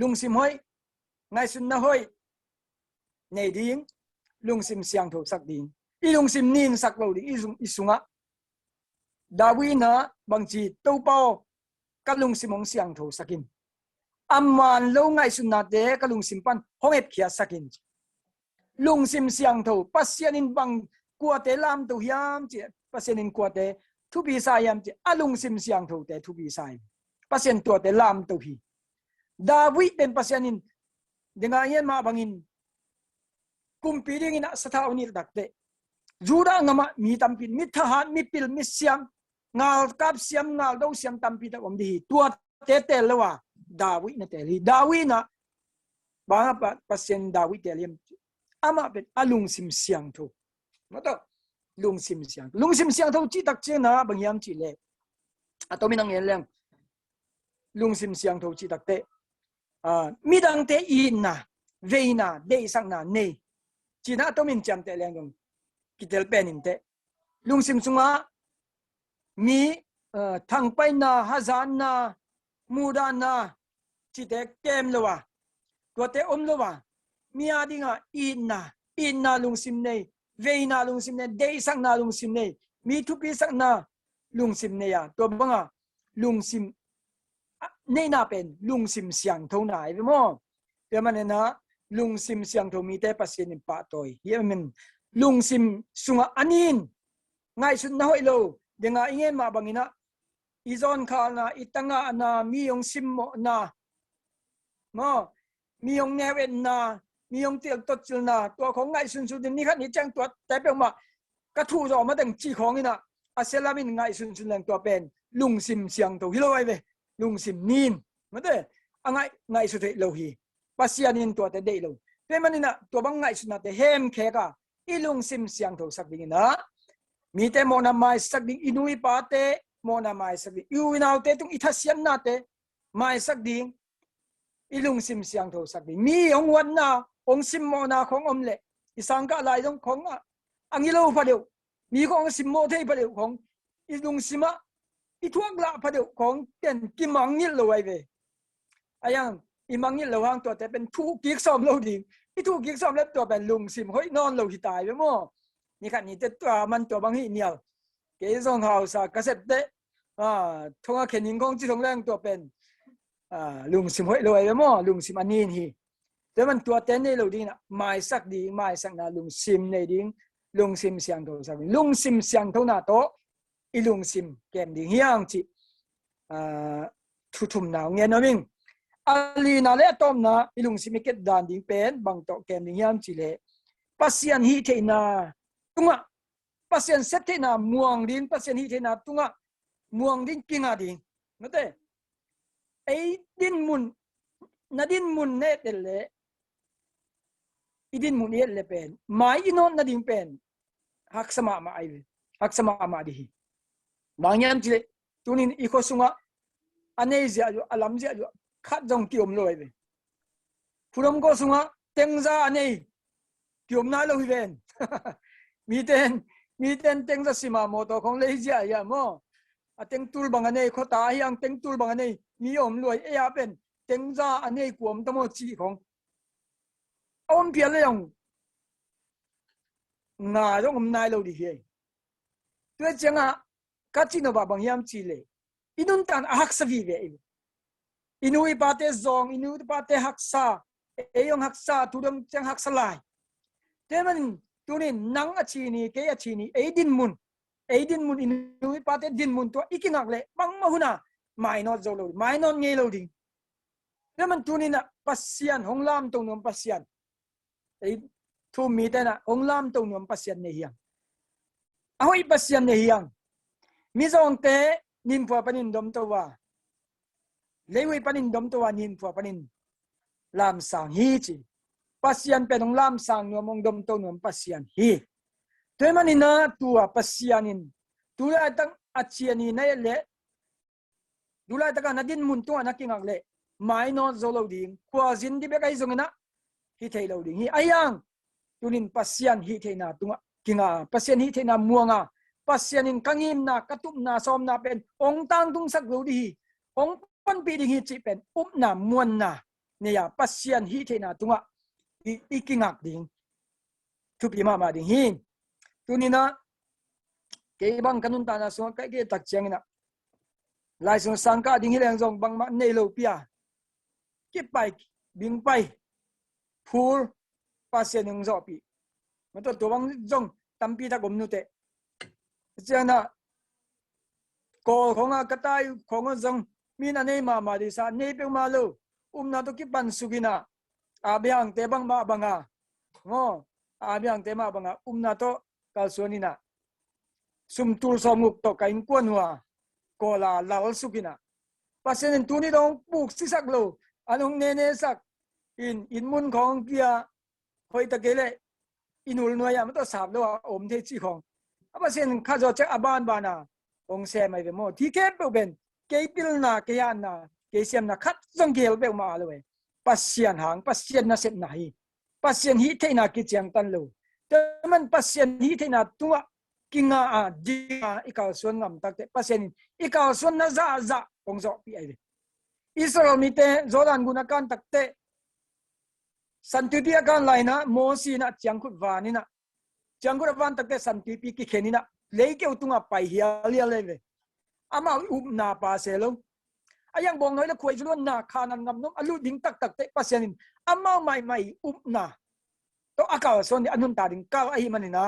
lung sim hoi ngai sun na hoi nei ding lung sim siang tho sak ding ilung sim nin sak lo ding isunga dawi na bangchi to pao kalung simong siang tho sakin amman lo ngai sun na te kalung sim pan hongep khia sakin lung sim siang tho pasianin bang kwa te lam to hiam che pasianin kwa te thu bi sa yam che alung sim siang tho te thu bi sai pasien to te lam to hi dawi ten pasianin denga yen ma bangin kumpi ding ina satha unil dakte jura ngama mi tampin mi thahan mi pil mi siam ngal kap siam ngal do siam tampi ta om di tua te lewa dawi na te li dawi na ba pasien dawi te liam ama bet alung sim siang tho mato lung sim siang tho chi tak che na bangyam chi le atomi nang yel leng lung sim siang tho chi tak te mi dang te in na veina de sang na nei china atomin cham te leng dong kitel penin te lung sim sunga mi thang pai na hazan na muda na chi te kem lowa to te om lowa mi adinga in na lung sim nei veina lung sim nei de sang na lung sim nei mi thu pi sang na lung sim nei ya to banga lung sim nei na pen lung sim siang tho na ai mo pe man na lung sim siang tho mi te pasien pa toy yemen lung sim sunga anin ngai sun na hoi lo denga ingen ma bangina izon kha na itanga na mi yong sim mo na mo mi yong newen na mi yong tiel tot chil na to khong ngai sun sun ni khat ni chang to te pe ma ka thu zo ma dang chi khong ina aselamin ngai sun sun lang to pen lung sim siang tho hi lo ai ve lung sim nin ma te angai ngai su te lo hi pasianin to te dei lo pe manina to bang ngai sun na te hem khe ka ilung sim siang tho sak ding na mi te mo na mai sak ding inui pa te mo na mai sak ding yu nau te tung itha siam na te mai sak ding ilung sim siang tho sak ding mi ong wan na ong sim mo na khong om le isang ka lai dong khong angilo pa deu mi khong sim mo thei pa deu khong ilung sima ithuak la pa deu khong ten kimang ngil lo ai ve ayang imang ngil lo hang to te pen thu kik som lo ding itu kik som le to ben lung sim hoi non lo hi tai ve mo นี่ขันนี่เตตัวมันตัวบางทีเนี่ยเกยส่งเขาสากเสร็จเตทงเข็นยิงกองจีทงแรงตัวเป็นลุงสิมห้อยรวยแล้วมั้งลุงสิมอันนี้นี่แต่มันตัวเต้นในเราดีนะไม่สักดีไม่สักนะลุงซิมในดิ้งลุงซิมเสียงตัวสักลุงซิมเสียงเท่าหน้าโตอีลุงซิมเกมดิ้งเฮียงจีทุ่มหนาวเงี้ยนะมิงอาลีนาเล่ต้มนะอีลุงซิมเก็ตดานดิ้งเป็นบางโตเกมดิ้งเฮียงจีเล่ปัสยันฮีเทนาตุงะปัสยันเซตเทนาม่วงดิ้งปัสยันฮีเทนาตุงะม่วงดิ้งกิงาดิ้งนั่นเองไอ้ดินมุนนาดินมุนเนตเล่อีดินมุนเนตเล่เป็นไม่อินอนนาดิ้งเป็นหักสมามาไอเวหักสมามาดิบางอย่างจีตุนินอีโคสุงะอันนี้จะอยู่อารมณ์จะอยู่ขัดจงกิอมลอยเวผู้รำก็สุงะเต็งซาอันนี้กิอมน่าลอยเวนมีเต็นเต็งซาสิมาโมโตของเลเซียอย่างมั้งเต็งตูลบางอันนี้เขาตายยังเต็งตูลบางอันนี้มีอมลอยเอียเป็นเต็งซาอันนี้กวมตั้งหมดจีของอมเพียรเลยยังงาต้องอมนายเราดีเฮ้ยตัวเจ้ากัจจิโนบะบางยามจีเลยอินุนตันหักสวีเวอินุยปาเตซองอินุยปาเตหักซาเอยองหักซาทุดมจังหักสลายแต่มันตัวนี้นังอชีนีเกยอชีนีเอดินมุนอินุยปาเตดินมุนตัวอีกินักเลยบังมาหุนาไม่นอดโจโลไม่นอดเงยโลดิแต่มันตัวนี้นะปัสยันหงลามตรงนู้นปัสยันไอ้ทุ่มมีแต่นะหงลามตรงนู้นปัสยันเนี่ยยังเอาอีปัสยันเนี่ยยังมิซองเตนินพัวปนินดมตัวเลวิปนินดมตัวนินพัวปนินลามสังฮีจีปัสยันเป็นองลามสังนวมองดมตัวนวมปัสยันฮีตัวมันนี่นะตัวปัสยันินตัวไอ้ตั้งอาเชียนีนั่นแหละดูแลตะการนัดินมุนตัวนักกิงักเละไม่นอนโซโลดิงขวาจินที่เบกไอซงนะฮิเทโลดิงฮีไอยังตัวนินปัสยันฮิเทนาตัวกิงาปัสยันฮิเทนามัวงาปัสยันินกังอินนากระตุบนาซอมนาเป็นองตังตุงสักโลดีองปันปีดิฮิจิเป็นอุปนามวนนาเนี่ยปัสยันฮิเทนาตัวอีกิงักดิงทุบยมามาดิงฮีตัวนี้นะเกี่ยบังกันุนตานาส่วนเกี่ยตักเชียงนะลายส่วนสังกัดดิงฮีแรงจงบังมาเนโลเปียเก็บไปบิงไปพูลปัสยันงจอปีมันตัวบังจงตั้มปีตะกมนุเตเจ้านะก็ของกระต่ายของจงมีนั่นเองมาดิสานเนเปมาลูนาตุกิปันสุกินะอาเบียงเตบังมาบังงออาเบียงเตมาบังนาตุกาสวนินะสุมตูลสมุกตกัยกวนหัวก็ลาลาลสุกินะปัสยันตุนี่ต้องปลูกสิสักโลอันองเนเนสักอินมุนของเกียหอยตะเกเลอินุลนวยมันต้องสาบแล้วอมเทจีของปัสยันข้าจะเช็คอาบานบานาองเซไม่เป็นโมที่เก็บเป็นเก็บปิลนาเกียนนาเกี่ยมนะคัดจงเกี่ยวเปล่ามาเลยปัสยันหางปัสยันน่ะเสพไหนปัสยันฮิเทนากิจยังตันลูแต่มันปัสยันฮิเทนาตัวกิงาดีอีกาส่วนงำตักเตปัสยันอีกาส่วนน่ะจะองจอปีไอเดอิสราเอลมีเตจอร์แดนกุนักการตักเตสันติพิการไลนะโมซีนะจังกุดวานินะจังกุดวานตักเตสันติพิกิเขนินะเลเกอุตุงะไปเฮียเลียเลยเวอามาอุบนาปาเซลงอายังบองน้อยแล้วคุยจวนนาคานันงำน้องอลูดิงตักเตปัสยันินอามาไม่อุบนาตัวอากาศส่วนนี้อนุนตาดิงก้าวไอมันนี่นะ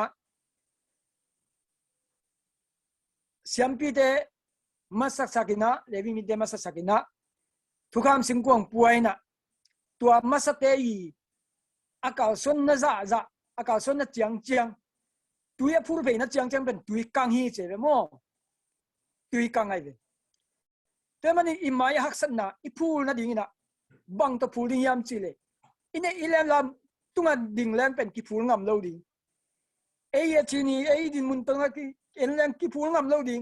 เสียมปีเตมาสักสักินะเลวิมิเตมาสักสักินะทุกคำสิงกวงป่วยนะตัวมาสเตยอากาศส่วนน่ะจะอากาศส่วนน่ะเจียงตุยพูดไปนะเจียงเป็นตุยกังฮีเจเวโมตุยกังไอเวแต่มันอิมายหักสันนะอีพูดนะดิ่งนะบังตัวพูดดิ่งยามจีเลยอินเออีเลมลำตุงดิ่งแรงเป็นกีพูดงำเราดิ่งเอเยชีนีเอดินมุนตังกีเอ็นแรงกีพูดงำเราดิ่ง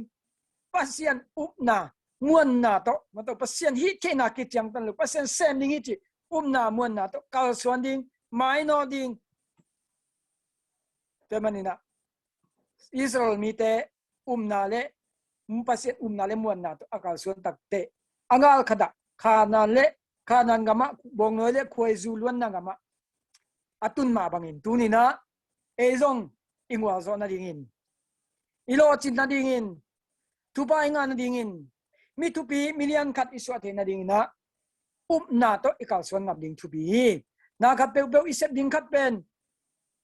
ปัสยันอุปนามวนนาโตมันตัวปัสยันฮิตแค่นากิจยังตันลูปัสยันเซมดิ่งฮิตอุปนามวนนาโตกาลส่วนดิ่งไม่นอดิ่งแต่มันนี่นะอิสราเอลมีแต่นาเลมุปัสยันนาเลมวนนาโตอากาศส่วนตักเตอังอาลขดาขานันกามะบงน้อยเลคุยจูล้วนนังกามะอัตุนมาบังอินตูนี่นะเอซง ingwa zo na dingin ilo chin na dingin tupa inga na dingin mi tupi million khat iswa the na dingina na to ikal suan ngap ding tupi na khat pe isep ding khat pen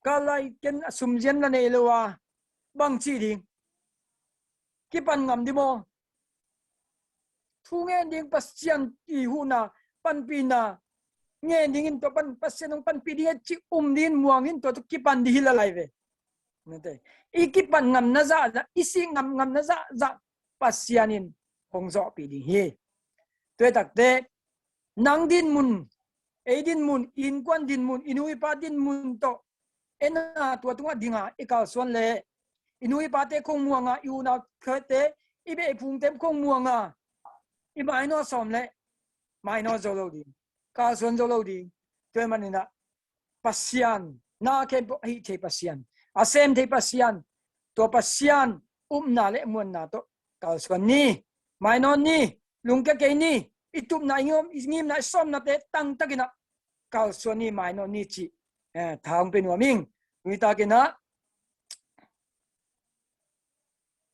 kalai ken asum jen na nei lewa bang chi ding ki pan ngam di mo thu nghe ding pasian i hu na pan pi na nghe ding in to pan pasian pan pi dia chi din muang in to ki pan di hilalai ve nate i ki pan ngam na za isi ngam na za pasianin hong zo pi ding hi toi tak te nang din mun e din mun in kwan din mun inui pa din mun to ena tua tunga dinga ikal suan le inui pa te khong muanga yu na khate ibe phung tem khong muanga i mai no som le mai no zo lo di ka suan zo lo di toi manina pasian na ke hi te pasian asem te pasian to pasian na le mun na to kal suan ni mai no ni lungke ke ni itup na ingim na som na te tang tagina kal suan ni mai no ni chi thang pe no ming wi ta ke na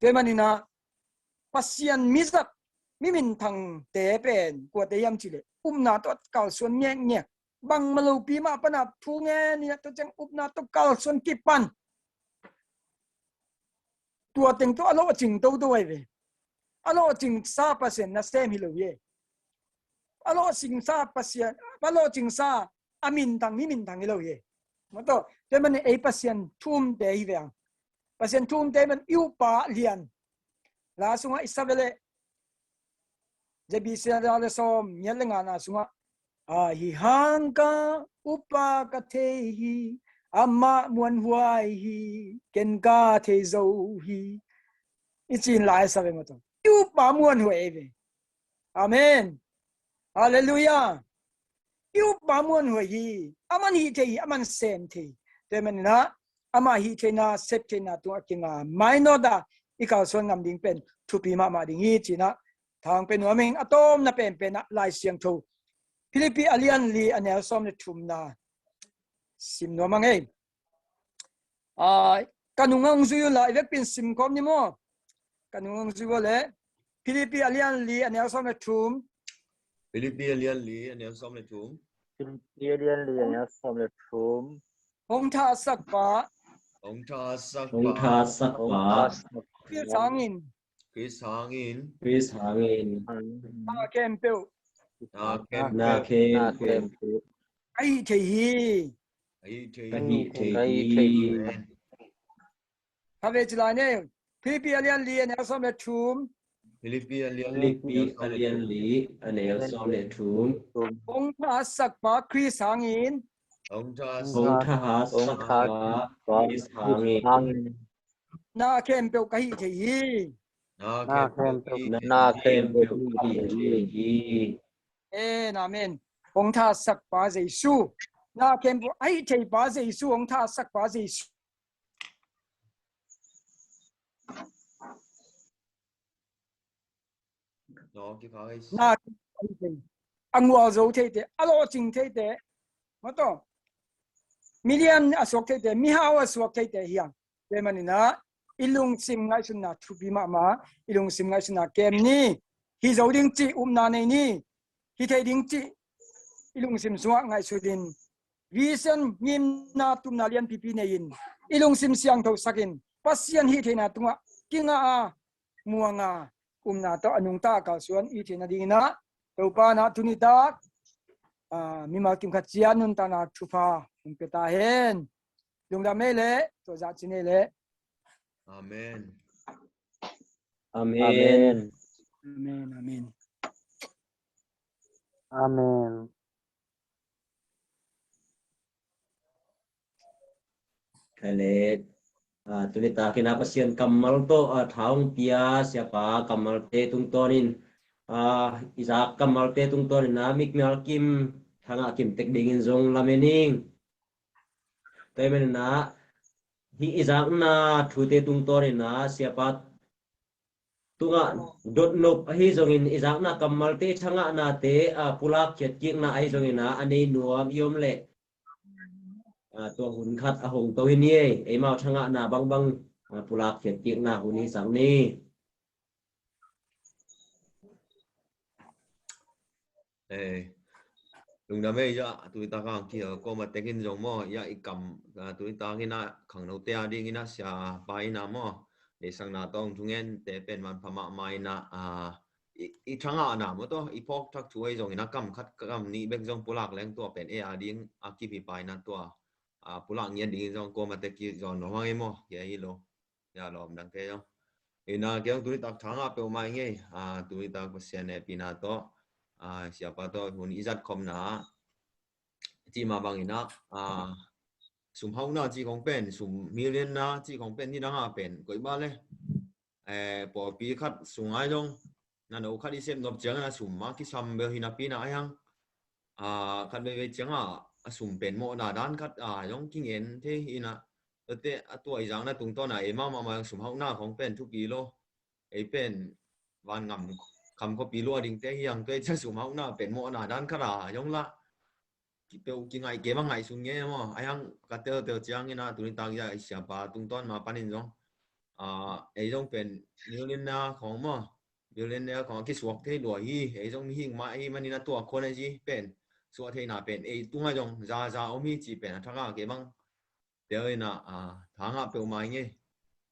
te manina pasian mizat mimin thang te pen ko te yam chi le na to kal suan nge bang malu pi ma pana thu nge ni to chang na to kal suan ki pan tua teng to alo ching to do ve alo ching sa pasien na sem hi lo ye alo ching sa pasien alo ching sa amin tang mimin tang hi lo ye mo to te man e pasien thum te hi ve pasien thum te man yu pa lian la sunga isabele jebi se da le som nyelenga na sunga hi hangka upa ka the hi amma muan huai hi ken ka the zo hi ichin lai sa ve mo to yu pa muan huai ve amen hallelujah yu pa muan huai hi aman hi the aman sem the te man na ama hi the na sep the na tu akinga mai no da ikal son ngam ding pen thupi ma ding hi china thang pen wa ming atom na pen pen lai siang tho Philippi alian li anel som le thum na sim no mangai kanungang zuyu la evek pin sim kom ni mo kanungang zuyu le Philippi alian li anel som le thum Philippi alian li anel som le thum Philippi alian li anel som le thum hong tha sak pa ông tha sắc pa pil sangin Chris hangin ta kem pe na kem na ke ai the hi ai hi ha ve chila ne Philippi alian li anel som le thum Philippi alian li anel som le thum hong tha sak pa Chris sangin ông tha sak pa is hangin na kem pe kai the hi na kem hi amen hong tha sak pa Giêsu na kem ai the pa Giêsu hong tha sak pa Giêsu nó cái phá ấy na angwa zo the te alo ching the te ma to million asok the te mi hawa asok the te hiang te manina ilung sim ngai sun na thubi ma ilung sim ngai sun na kem ni hi zo ding chi na nei ni hi the ding chi ilung sim suwa ngai su din vision nim na tum na lian pipi nei in ilung sim siang tho sakin pasian hi the na tunga kinga a muanga na to anung ta ka suan i the na ding na to pa na tunita mi ma kim khat chian nun ta na thupa um pe ta hen lung da me le to za chi ne le amen amen amen amen amen kale tunita kinapa sian kamal to thaung pia siapa kamal te tung tonin isa kamal te tung tonin namik malkim thanga kim tek dingin zong lamening temen na hi izak na thute tung tonin na siapa tunga dot nop hi zongin izak na kamal te thanga na te pulak chet king na ai zongin na ani nuam yom le ตัวหุ่นคัดหงตัวนี้ไอ้เมาทั้งนาบางปุลาเขียนเกียงนาหุ่นนี้สังนี้ lùng đam mê ya tụi ta càng kia có mà tekin giống mò ya ikam tụi ta cái na khang nấu tea đi cái na xia bài na mò để sang na tông chúng em để bên man phama mai na ít thằng à na mà to ít phok thắc chuối giống na cầm khát cầm ni bên giống pulak leng tua bên e đi kipi bài na tua pulak nhiên đi giống có mà tekin giống nó hoang em mò vậy lo ya lo đăng kêu ina kêu tụi ta thằng à pe mai nghe tụi ta có xem này pina to siapa to hun izat kom na chi ma bang ina sum hau na chi kong pen sum million na chi kong pen ni na ha pen koi ba le po pi khat sungai jong na no khat i sem nop chang na sum ma ki sam be hina pi na ayang khat be chang sum pen mo na dan khat jong king en the ina te atuai jang na tung to na e ma sum hau na kong pen thu pi lo e pen van ngamคำก็ปีลัวดิ่งเตะยังตัวจะสูงมากน่ะเป็นโมน่ะด้านขราย่องละเปียวกินไงเก็บมาไงสุงเงี้ยมั้งไอ้ยังกัดเตอเจียงเงี้ยนะตุนิตางยาเสียปาตุงต้นมาปันนินจงไอ้จงเป็นนิวลินนาของมั้งนิวลินนาของคิดสวกที่หลวฮีไอ้จงหิงมาไอ้มันนี่นะตัวคนไอ้จีเป็นสวกที่น่ะเป็นไอ้ตุงไอ้จงซาอมีจีเป็นทั้งอ่ะเก็บมังเดี๋ยวไอ้น่ะทางอ่ะเปียวมาเงี้ย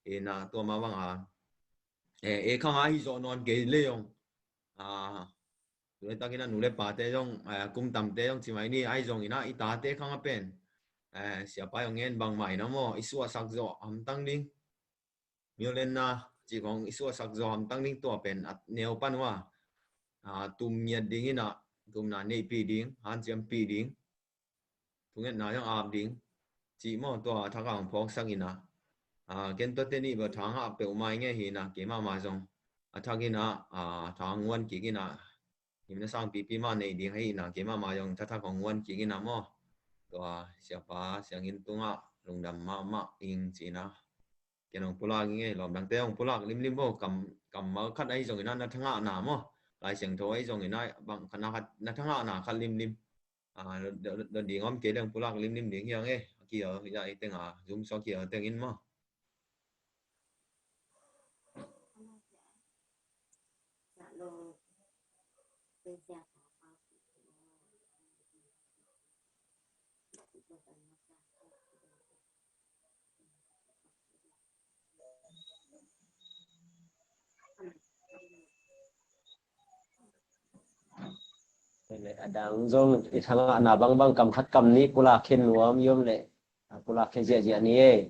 ไอ้น่ะตัวมาบ้างไอ้ข้างไอ้จงนอนเกลี่ยงtụi ta cái nào nule pa te jong kum tam te jong chimai ni ai jong ina ita te khang apen siapa yang ngen bang mai na mo isua sak zo am tang ding milen na chỉ kong isua sak zo am tang ding to pen at neo pan wa tum nhiệt ding ina tum na nei pi ding han chiam pi ding tungen na yang am ding chỉ mo to thak ang phok sang ina ken to te ni ba thang ha pe mai nge hi na ke ma jong thagina thang wan ki gina himna sang pi ma nei ding hai na ke ma yong tha kong wan ki gina mo to siapa siang in tunga lungdam ma ing china kenong pula nge lom dang te ong pula lim bo kam ma khat ai jong ina na thanga na mo lai siang tho ai jong ina bang khana khat na thanga na khat lim do ding om ke dang pula lim ding yang e ki ya i teng zoom so ki teng in mo đang dùng thì thằng nào băng cầm khát cầm ní pula khen lúa miôm lệ pula khen dễ ní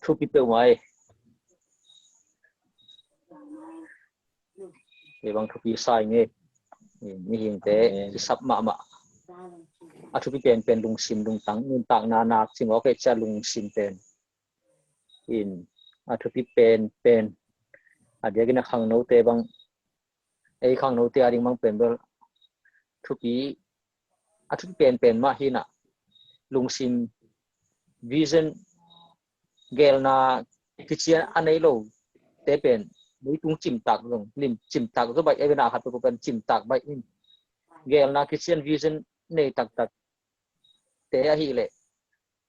thu pi pe mai e bang thu pi sai nge ni hing te sap ma thu pi pen lung sim lung tang na ching ok cha lung sim pen in thu pi pen dia gina khang no te bang ei khang no te ading bang pen bel thu pi pen ma hina lung sim vision gel na kichian anei lo te pen muri tung chim tak long lim chim tak zo bai evena hat ko pen chim tak bai in gel na kichian vision nei tak te a hi le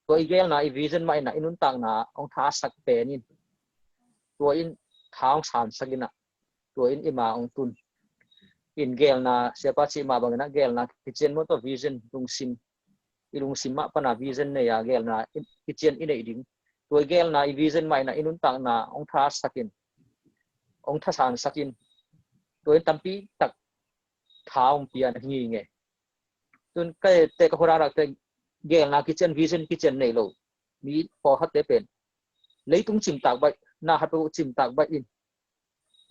to i gel na i vision mai na inun tak na ong tha sak pen in to in thang san sakina to in ima ong tun in gel na siapa chi ma bang na gel na kichian mo to vision lung sim ma pana vision ne ya gel na kichian in ei dingตัวเกลนะอีวิจันไม่นะอินุนตังนะองท้าสานสักินตัวตัมปีตักท้าองเปียนงี้ไงจนก็เตะก็พอรักแต่เกลนะกิจวิจันในโลกมีพอฮัตเตเป็นเลยตุ้งจิมตักใบน่าฮัตตุจิมตักใบอิน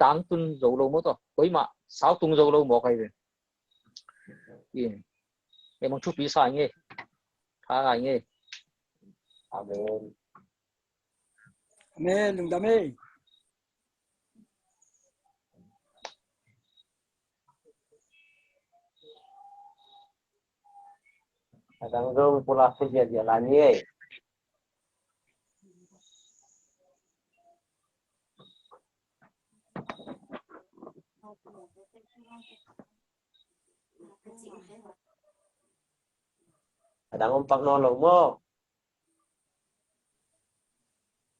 ตังตุนโจโลมั้งตัวตัวมาสาวตุงโจโลหมอกใครเป็นอินเอ็มชุบปีศาจไงท้าไง Amen Amen, lung dami. đang dùng pula khen dễ là như đang ông bạc non lồng mơ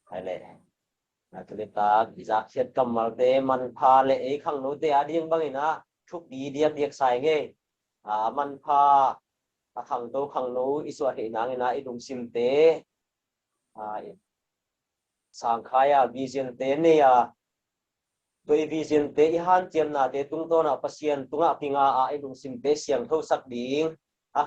hay lệ cái ta giác xét cầm mal te man pha lệ khang nô te adiang bangin na thúc đi điếc điếc sai nghe man pha khang nô iswa he nang na idung sim te sang khaya vision te ne tôi vision te han chiam na te tung to na pasien tunga pinga idung sim te siang tho sak ding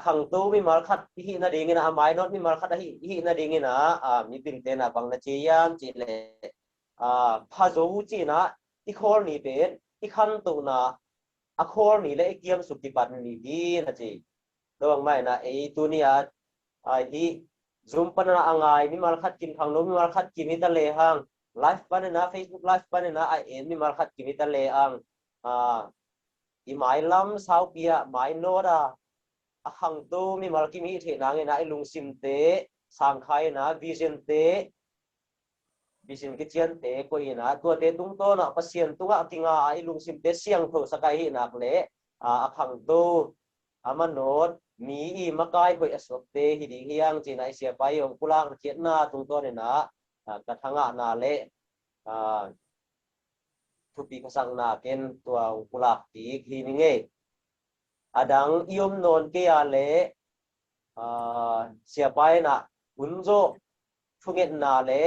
khang tu mi mal khat hi na ding na mai not mi mal khat hi na ding na mi pin te na bang na chi yam chi le pha zo chi na i khol ni pe i khan tu na a khol ni le kiam su ki pan ni di na chi dong mai na e tu ni hi zoom pan na angai mi mal khat kin khang no mi mal khat ki mi ta le hang live pan na facebook live pan na ai mi mal khat ki mi ta le ang i mai lam sau pia mai no da hang tu mi mal ki mi the na nge na lung sim te sang khai na vision te vision ki chian te ko ina to te tung to na pasien tunga kinga ai lung sim te siang tho sakai hi nak le hang tu amanot mi i makai ko asok te hi ding hiang chin ai sia pai ong pulang chiat na tung to ne na ka thanga na le thupi kasang na ken tua pulak ti hi ni nge adang iom non ke ale sia pai na unzo phunget na le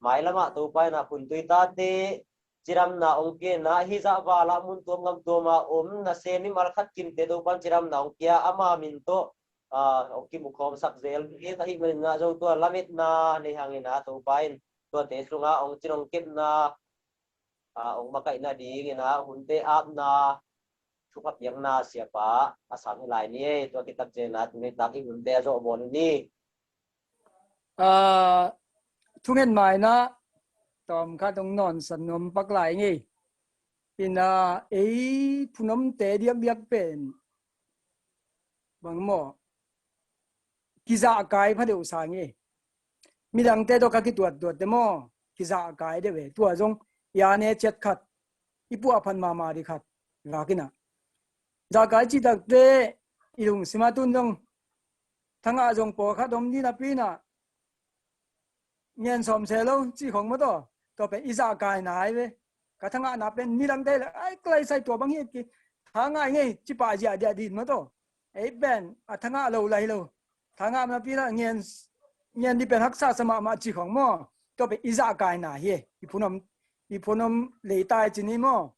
mai lama to pai na pun tui ta te chiram na ong ke na hi za wa la mun tom ngam to ma na se ni mal khat kim te do pan chiram na ong kia ama min to ong ki mu khom sak zel ke ta hi men na zo to lamit na ni hangin na to pai to te sunga ong chinong kep na ong makai na ding na hunte ap na chupat yang na siapa asal lai ni to kitab je na tu ni tak i hunte zo bon ni thungen mai na tom kha dong non san nom pak lai ngi ina ei phunom te diak diak pen bang mo kiza kai pha deu sa ngi mi dang te do ka ki tuat tuat te mo kiza kai de we tua jong ya ne chet khat ipu aphan ma ma ri khat la kina za kai chi tak te ilung sima tun jong thanga jong po kha dom ni na pi na nhân som xe lâu chỉ không mất đó to pe isa kai nai ve ka thanga na pen ni lang te ai klai sai to bang hi ki thanga nge chi pa ja ja din mất đó ai ben thanga lâu lai lâu thanga na pi na nhân đi pen hak sa sama ma chỉ không mo to pe isa kai na hi i phunom le tai chi ni mo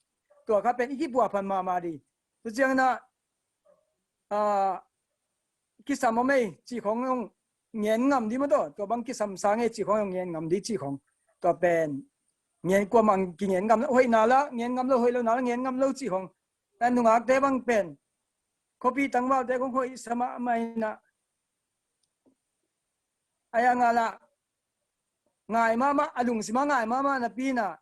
to ka pen ki bua phan ma ma di tu chiang na ki sam mo chỉ không nghiền ngầm đi mà đó, tôi bằng cái sắm sáng ấy chỉ có nghiền ngầm đi chỉ không, tôi bền nghiền qua mang cái nghiền ngầm hồi nào lá nghiền ngầm lâu hồi lâu nào nghiền ngầm lâu chỉ không, anh nung ác thế bằng bền, copy tăng vào thế cũng hồi sama mày na, ai ngà là ngài mama alung si ngài mama na pina,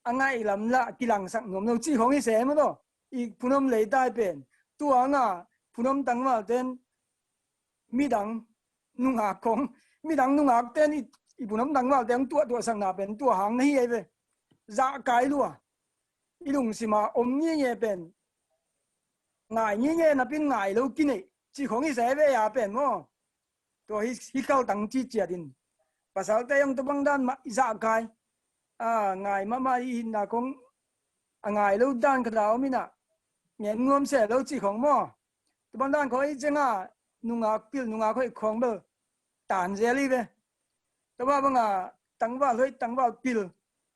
anh ngài làm là kilang sang ngom lâu chỉ không cái gì mà đó, i punom lấy tai bền, tua ngà punom tăng vào tên mi đắng nung ác không mi đắng nung ác tên ibu nam đắng vào tên tua sang na bên tua hàng này ấy về dạ cái luôn ilung si mà nhẹ nhẹ bên ngài nhẹ nhẹ na bên ngài lâu kia này chỉ không cái gì về à bên mo tôi hi cao tăng chi chia din pasal tay yang tebang dan dạ cái ngài mama in na không ngài lâu dan cái đó mina nghiền ngom sẽ lâu chỉ không mo tebang dan có ý chăng nung ác pil nung ác khoi khong bơ tàn dễ li về, tôi bảo bằng tăng vào pil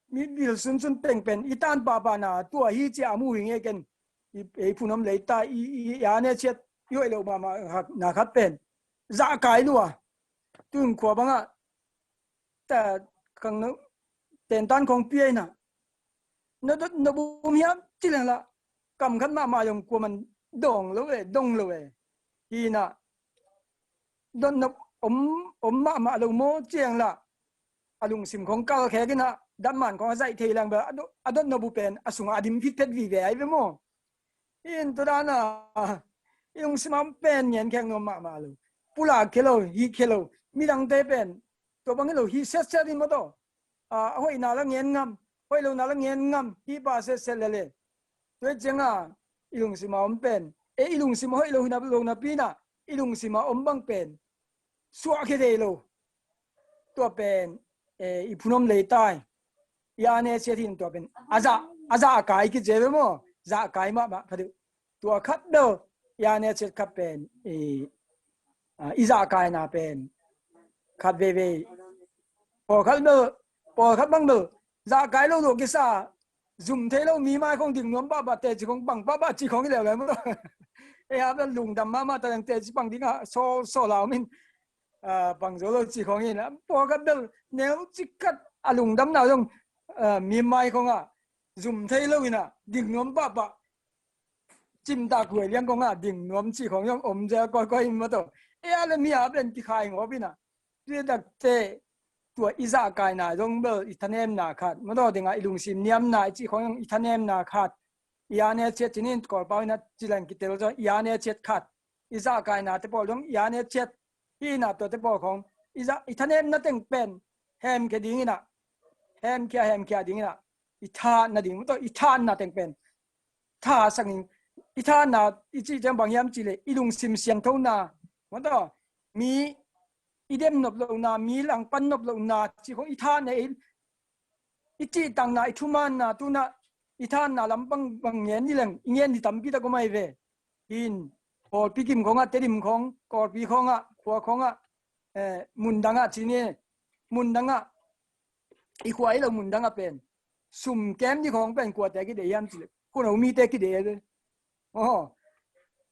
mi pil sun peng pen itan pa na tua hi chi amu hi nge ken i phunam lấy ta i ya ne chet yoi lo ma na khat pen za kai lua tun kho banga ta kang no ten tan khong pi na nó bum hiam chi la kam khat ma yong ko man dong lo we hi na don na ma lo mo chiang la alung sim khong kal khe kina dam man ko zai thei lang ba adon no bu pen asunga adim fit pet vi ve ai ve mo in to da na yung simam pen nyen kheng no ma lo pula kelo hi kelo mi dang te pen to bang lo hi set set in mo to hoi na la ngen ngam hoi lo na la ngen ngam hi ba se le ตัวเจงอ่ะอีลุงสิมาอมเป็นอีลุงสิมาให้เรานับลงนับปีน่ะอีลุงสิมาอมบังเป็นสัวแค่เดียวตัวเป็นอีพุนอมเลยตายยาเนี่ยเสียทีนตัวเป็นอาจาไก่กิเจ็บมั้งจาไก่มาพอดีตัวขัดเด้อยาเนี่ยเสียขับเป็นอีจาไก่น่ะเป็นขัดเว่พอขัดเด้อพอขัดบังเด้อจาไก่เราดูกิซ่าซุ่มเทเรามีไม้ของดิ่งน้ำบ้าเตจิของบังบ้าจีของเหลวเลยมั้งเป็นลุงดำมาแต่ยังเตจิบังดิ่งอ่ะโซเหลามินบังโซโลจีของนี่นะพอขัดเด้อเนี่ยจิกัดลุงดำน่ะต้องมีไม้ของซุ่มเทเราอินะดิ่งน้ำบ้าจิมตาคุยเลี้ยงของดิ่งน้ำจีของยังอมเจ้าก้อยมาตัวอะไรมีเป็นที่ขายงอบินะเรื่องดักเตตัวอิจาไกน่ะตรงเบอร์อิทานเนมน่ะขาดมาต่อถึงอีลุงซิมเนียมน่ะจีของอิทานเนมน่ะขาดยาเนี่ยเช็ดจีนินก่อเป้าน่ะจีแรงกิเตลจะยาเนี่ยเช็ดขาดอิจาไกน่ะแต่พอตรงยาเนี่ยเช็ดที่น่ะตัวแต่พอของอิทานเนมน่ะเต็งเป็นแฮมแค่ดิ้งน่ะแฮมแค่ดิ้งน่ะอิทานน่ะดิ้งมาต่ออิทานน่ะเต็งเป็นท่าสักนิดอิทานน่ะอีจีจังบางยามจีเลยอีลุงซิมเสียงเท่าน่ะมาต่อมีอีเดมนบลงนามีหลังปันนบลงนาจีของอีท่านเนี่ยอีจีตังนาอีทุมันนาตุนาอีท่านนาลำบังบังเงี้ยนี่แหละเงี้ยที่ทำพิธาก็ไม่เวอินพอพิกิมของเตริมของกอดปีของขัวของมุนดังจีนี่มุนดังอีขวายเรามุนดังเป็นสุ่มแก้มที่ของเป็นกวดแต่กิเดียมสิคนเรามีแต่กิเดียเลยอ๋อ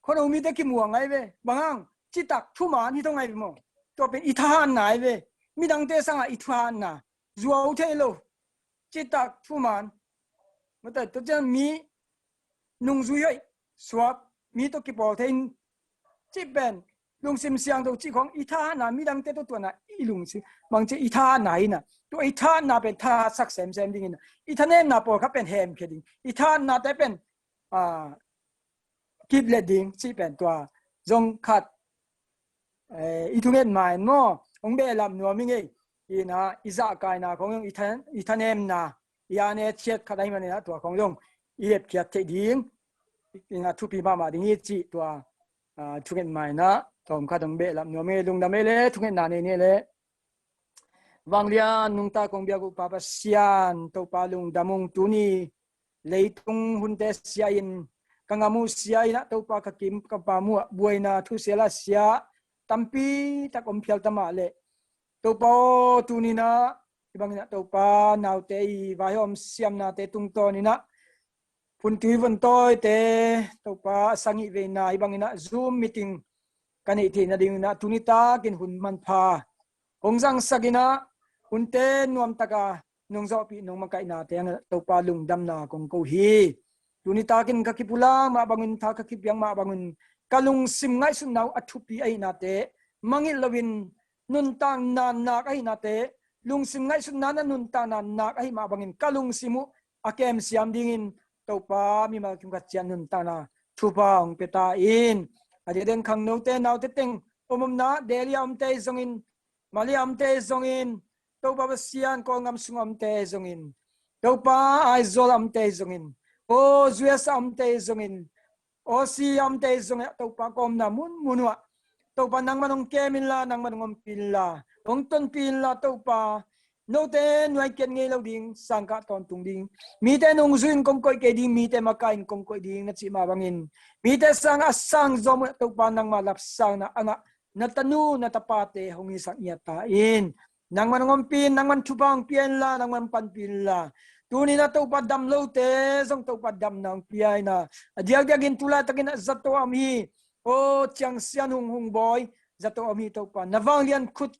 คนเรามีแต่กิมัวไงเว้บางจิตักทุมานี่ต้องไงไปมั้งตัวเป็นอิทานไหนเว้มีดังเตสังอิทานน่ะรัวอุเทโลจิตักทุมันมาแต่ตัวจะมีนุ่งจุยสวบมีตัวกิปอเทนจิเป็นลุงซิมเสียงตัวจีของอิทานน่ะมีดังเตตัวน่ะอีลุงซิบางจะอิทานไหนน่ะตัวอิทานน่ะเป็นท่าสักเซมดิ่งน่ะอิทานเนมน่ะพอเขาเป็นแฮมแค่ดิ่งอิทานน่ะแต่เป็นกิบเลดิ่งจีเป็นตัวจงขัดอีทุเรศหมายมั่วองเบลำนัวมิงเออีน่ะอิจาไกน่ะของยงอิทานเนมน่ะยาเนี่ยเช็ดขัดให้มันเนี่ยตัวของยงอีเล็บเขียดเทดิ่งอีน่ะทุปีมาดิ่งยี่จีตัวทุเรศหมายนะตอมขัดองเบลำนัวมิลุงดำเมเลทุเรศนาเนี่ยเลยวังเลียนนุงตาของเบียกุปาปัสยานตัวปาลุงดำมงตุนีเลยตุงหุ่นเตสยาอินกังอามุสยาอินะตัวปากิมกับปามัวบวยนาทุเสลาสยาtampi tak ompial tama le to po tunina ibang na to pa naw te vayom siam na te tungto ni na punti von toy te to pa sangi ve na ibang na zoom meeting kani thi na ding na tunita kin hun man pha hongjang sagina unte nuam taka nongzo pi nong makai na te to pa lungdam na kong ko hi tunita kin kakipula ma bangun tha kakipyang ma bangun kalung sim ngai sun naw athupi ai na te mangil lawin nun tang nan nak ai na te lung sim ngai sun na nun tang nan nak ai ma bangin kalung simu akem siam dingin topa mi ma kim ka chian nun tang na thupa ong peta in ade den khang no te naw te teng omom na deliam te zongin maliam te zongin topa basian ko ngam sungam te zongin topa ai zolam te zongin o zues am te zongin o si am te zong to pa kom na munwa to pa nang manong kemin la nang manong pilla ong ton pilla to pa no te noi ken nge lo ding sangka ton tung ding mi te nong zuin kong koi ke ding mi te makain kong koi ding na chi ma bangin mi te sang asang zom to pa nang malap sang na anga na tanu na tapate hong isang yata in nang manong pin nang man thupang pien la nang man pan pilla tuni na to padam lo te zong to padam nang piai na diag in tula takin zato ami o chang sian hung boy zato ami to pa nawang lian khut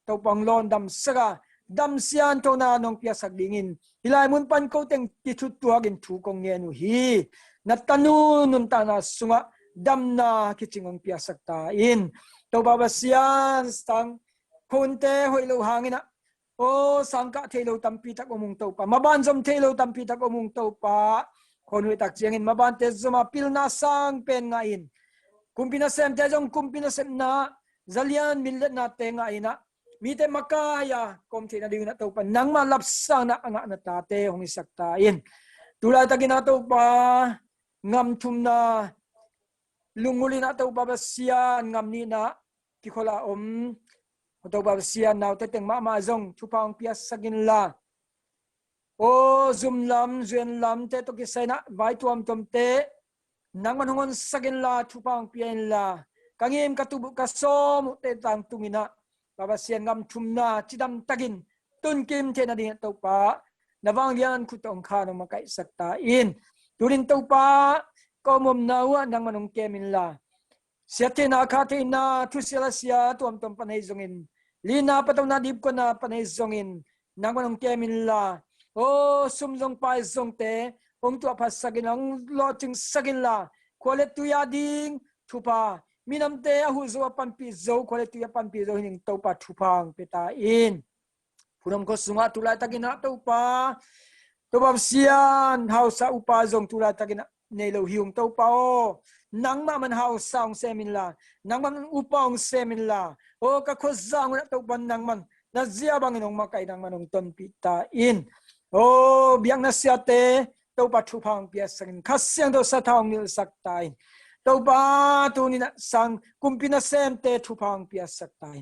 to pang lon dam saga dam sian to na nong pia sak dingin hilai mun pan ko teng ti thu tuagin thu kong nge nu hi na tanu nun ta na sunga dam na kichingong pia sak ta in to baba sian stang kunte hoilo hangina o sangka thelo tampi tak omung to pa maban zom thelo tampi tak omung to pa konui tak chiangin maban te zoma pilna sang pen nga in kumpina sem te jong kumpina sem na zalian millet na te nga ina mi te makaya kom thina ding na to pa nang malap sang na anga na ta te hong isak ta in tu lai takin ato pa ngam thum na lungulin ato pa basian ngam ni na ki khola ato pa basian naw te teng ma zong thu pang pia sagin la o zum lam zuen lam te to ki sai na vai tuam tom te nang manungon sagin la thu pang pia in la kangim katubu kasom te tang tumina babasian ngam thum na chidam takin tun kim te na ding to pa nawang yan khutong kha no makai sakta in turin to pa komom nawa nang manung kemin la siate na kha te na thu sila sia tuam tom panai zongin lina pataw na dip ko na panai zongin nang manung kemin la o sumjong pai zong te ong tu apas sagin ang lo ching sagin la kwale tu ya ding thupa minam te a hu zo pampi zo kwale tu ya pampi zo hining to pa thupang peta in punom ko sunga tulai takina to pa to bab sian hausa upa zong tulai takina nei lo hiung to pa o nang ma man hau saung semin la nang man upong semin la o ka kho zang na to ban nang man na zia bang inong makai nang manong ton pita in o biang na siate to pa thupang pia sangin khasyang do sa thong nil saktai to pa tunina sang kumpina sem te thupang pia saktai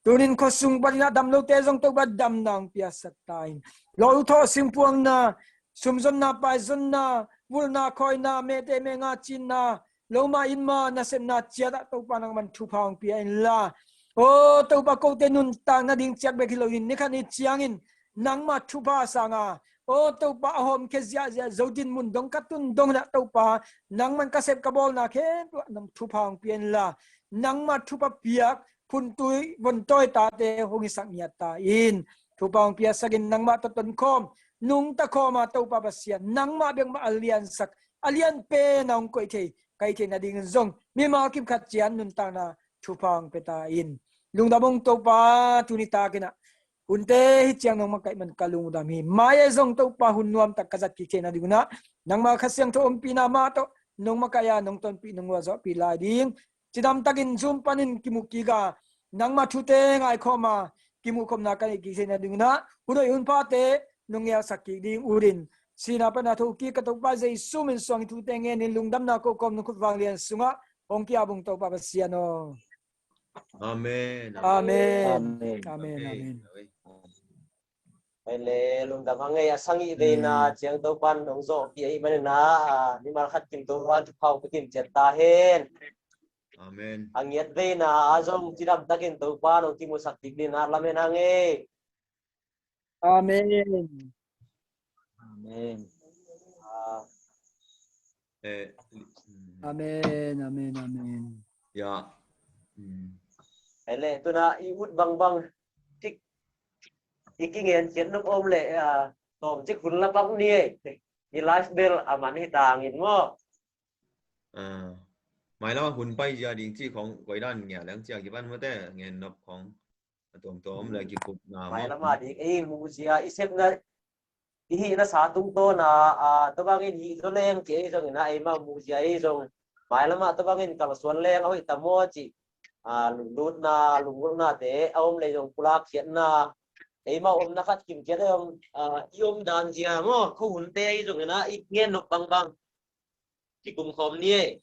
tunin ko sung balina damlo te jong to ba dam nang pia saktai lo tho simpuang na sumzon na pai zon na vul na khoi na me te me nga chin na lo ma in ma na sem na chia da to pa nang man thupang pia in la o to pa ko te nun tang na ding chiak be khilo in ni khan ni chiang in nang ma thupa sanga o to pa hom ke zia zodin mun dong katun dong na to pa nang man ka sep ka bol na khe nam thupang pian la nang ma thupa piak phun tui bon toy ta te hongi sak nya ta in thupang pia sagin nang ma ta ton khom nung ta khoma to pa basian nang ma beng ma alian sak alian pe nang koi the kai the na ding zong mi ma kim khat chian nun ta na thupang peta in lung da bong to pa tunita kina unte hi chiang nong makai man kalung dam hi maya zong to pa hun nuam tak kazat ki chena diguna nang ma khasyang tho pina ma to nong makaya nong ton pi nong wa zo pi la ding chidam takin zum panin kimuki ga nang ma thute ngai khoma kimu khom na kai ki chena diguna unoi un pa te nong ya sakki ding urin sina pa na tho ki ka to pa jai sumin song thu te nge ni lungdam na ko kom nu khut wang lian sunga ong ki abung to pa basiano Amen. amen Amen. amen amen ai le lung dam hangai asangi de na chiang to pan nong zo pi ai man na ni mar khat kim to wan phau kin chet ta hen Amen. angiat ve na azong chidam takin to pa no ki mu sakti din na lamen hange amen Amen. Eh, amen amen amen ya. ai le tu na i ut bang bang tik ikingen chen nok om le tom chik hun la bang ni ni life bill aman hi tang in ngo Mai lo hun pai gia đình chi khong quay đan nghe lang chia ki ban mo te nghe nop khong tom tom le ki kup na mai mo. la ma di ei mu sia isep na hi na sa tung to na to bang in hi zo leng che jong na ai ma mu sia ei jong mai la ma to bang in kal suan leng hoi ta mo chi lut na lung na te om le jong kulak khian na ei ma om na khat kim che om yom dan sia mo khu hun te ei jong na i ngen nop bang bang ki kum khom ni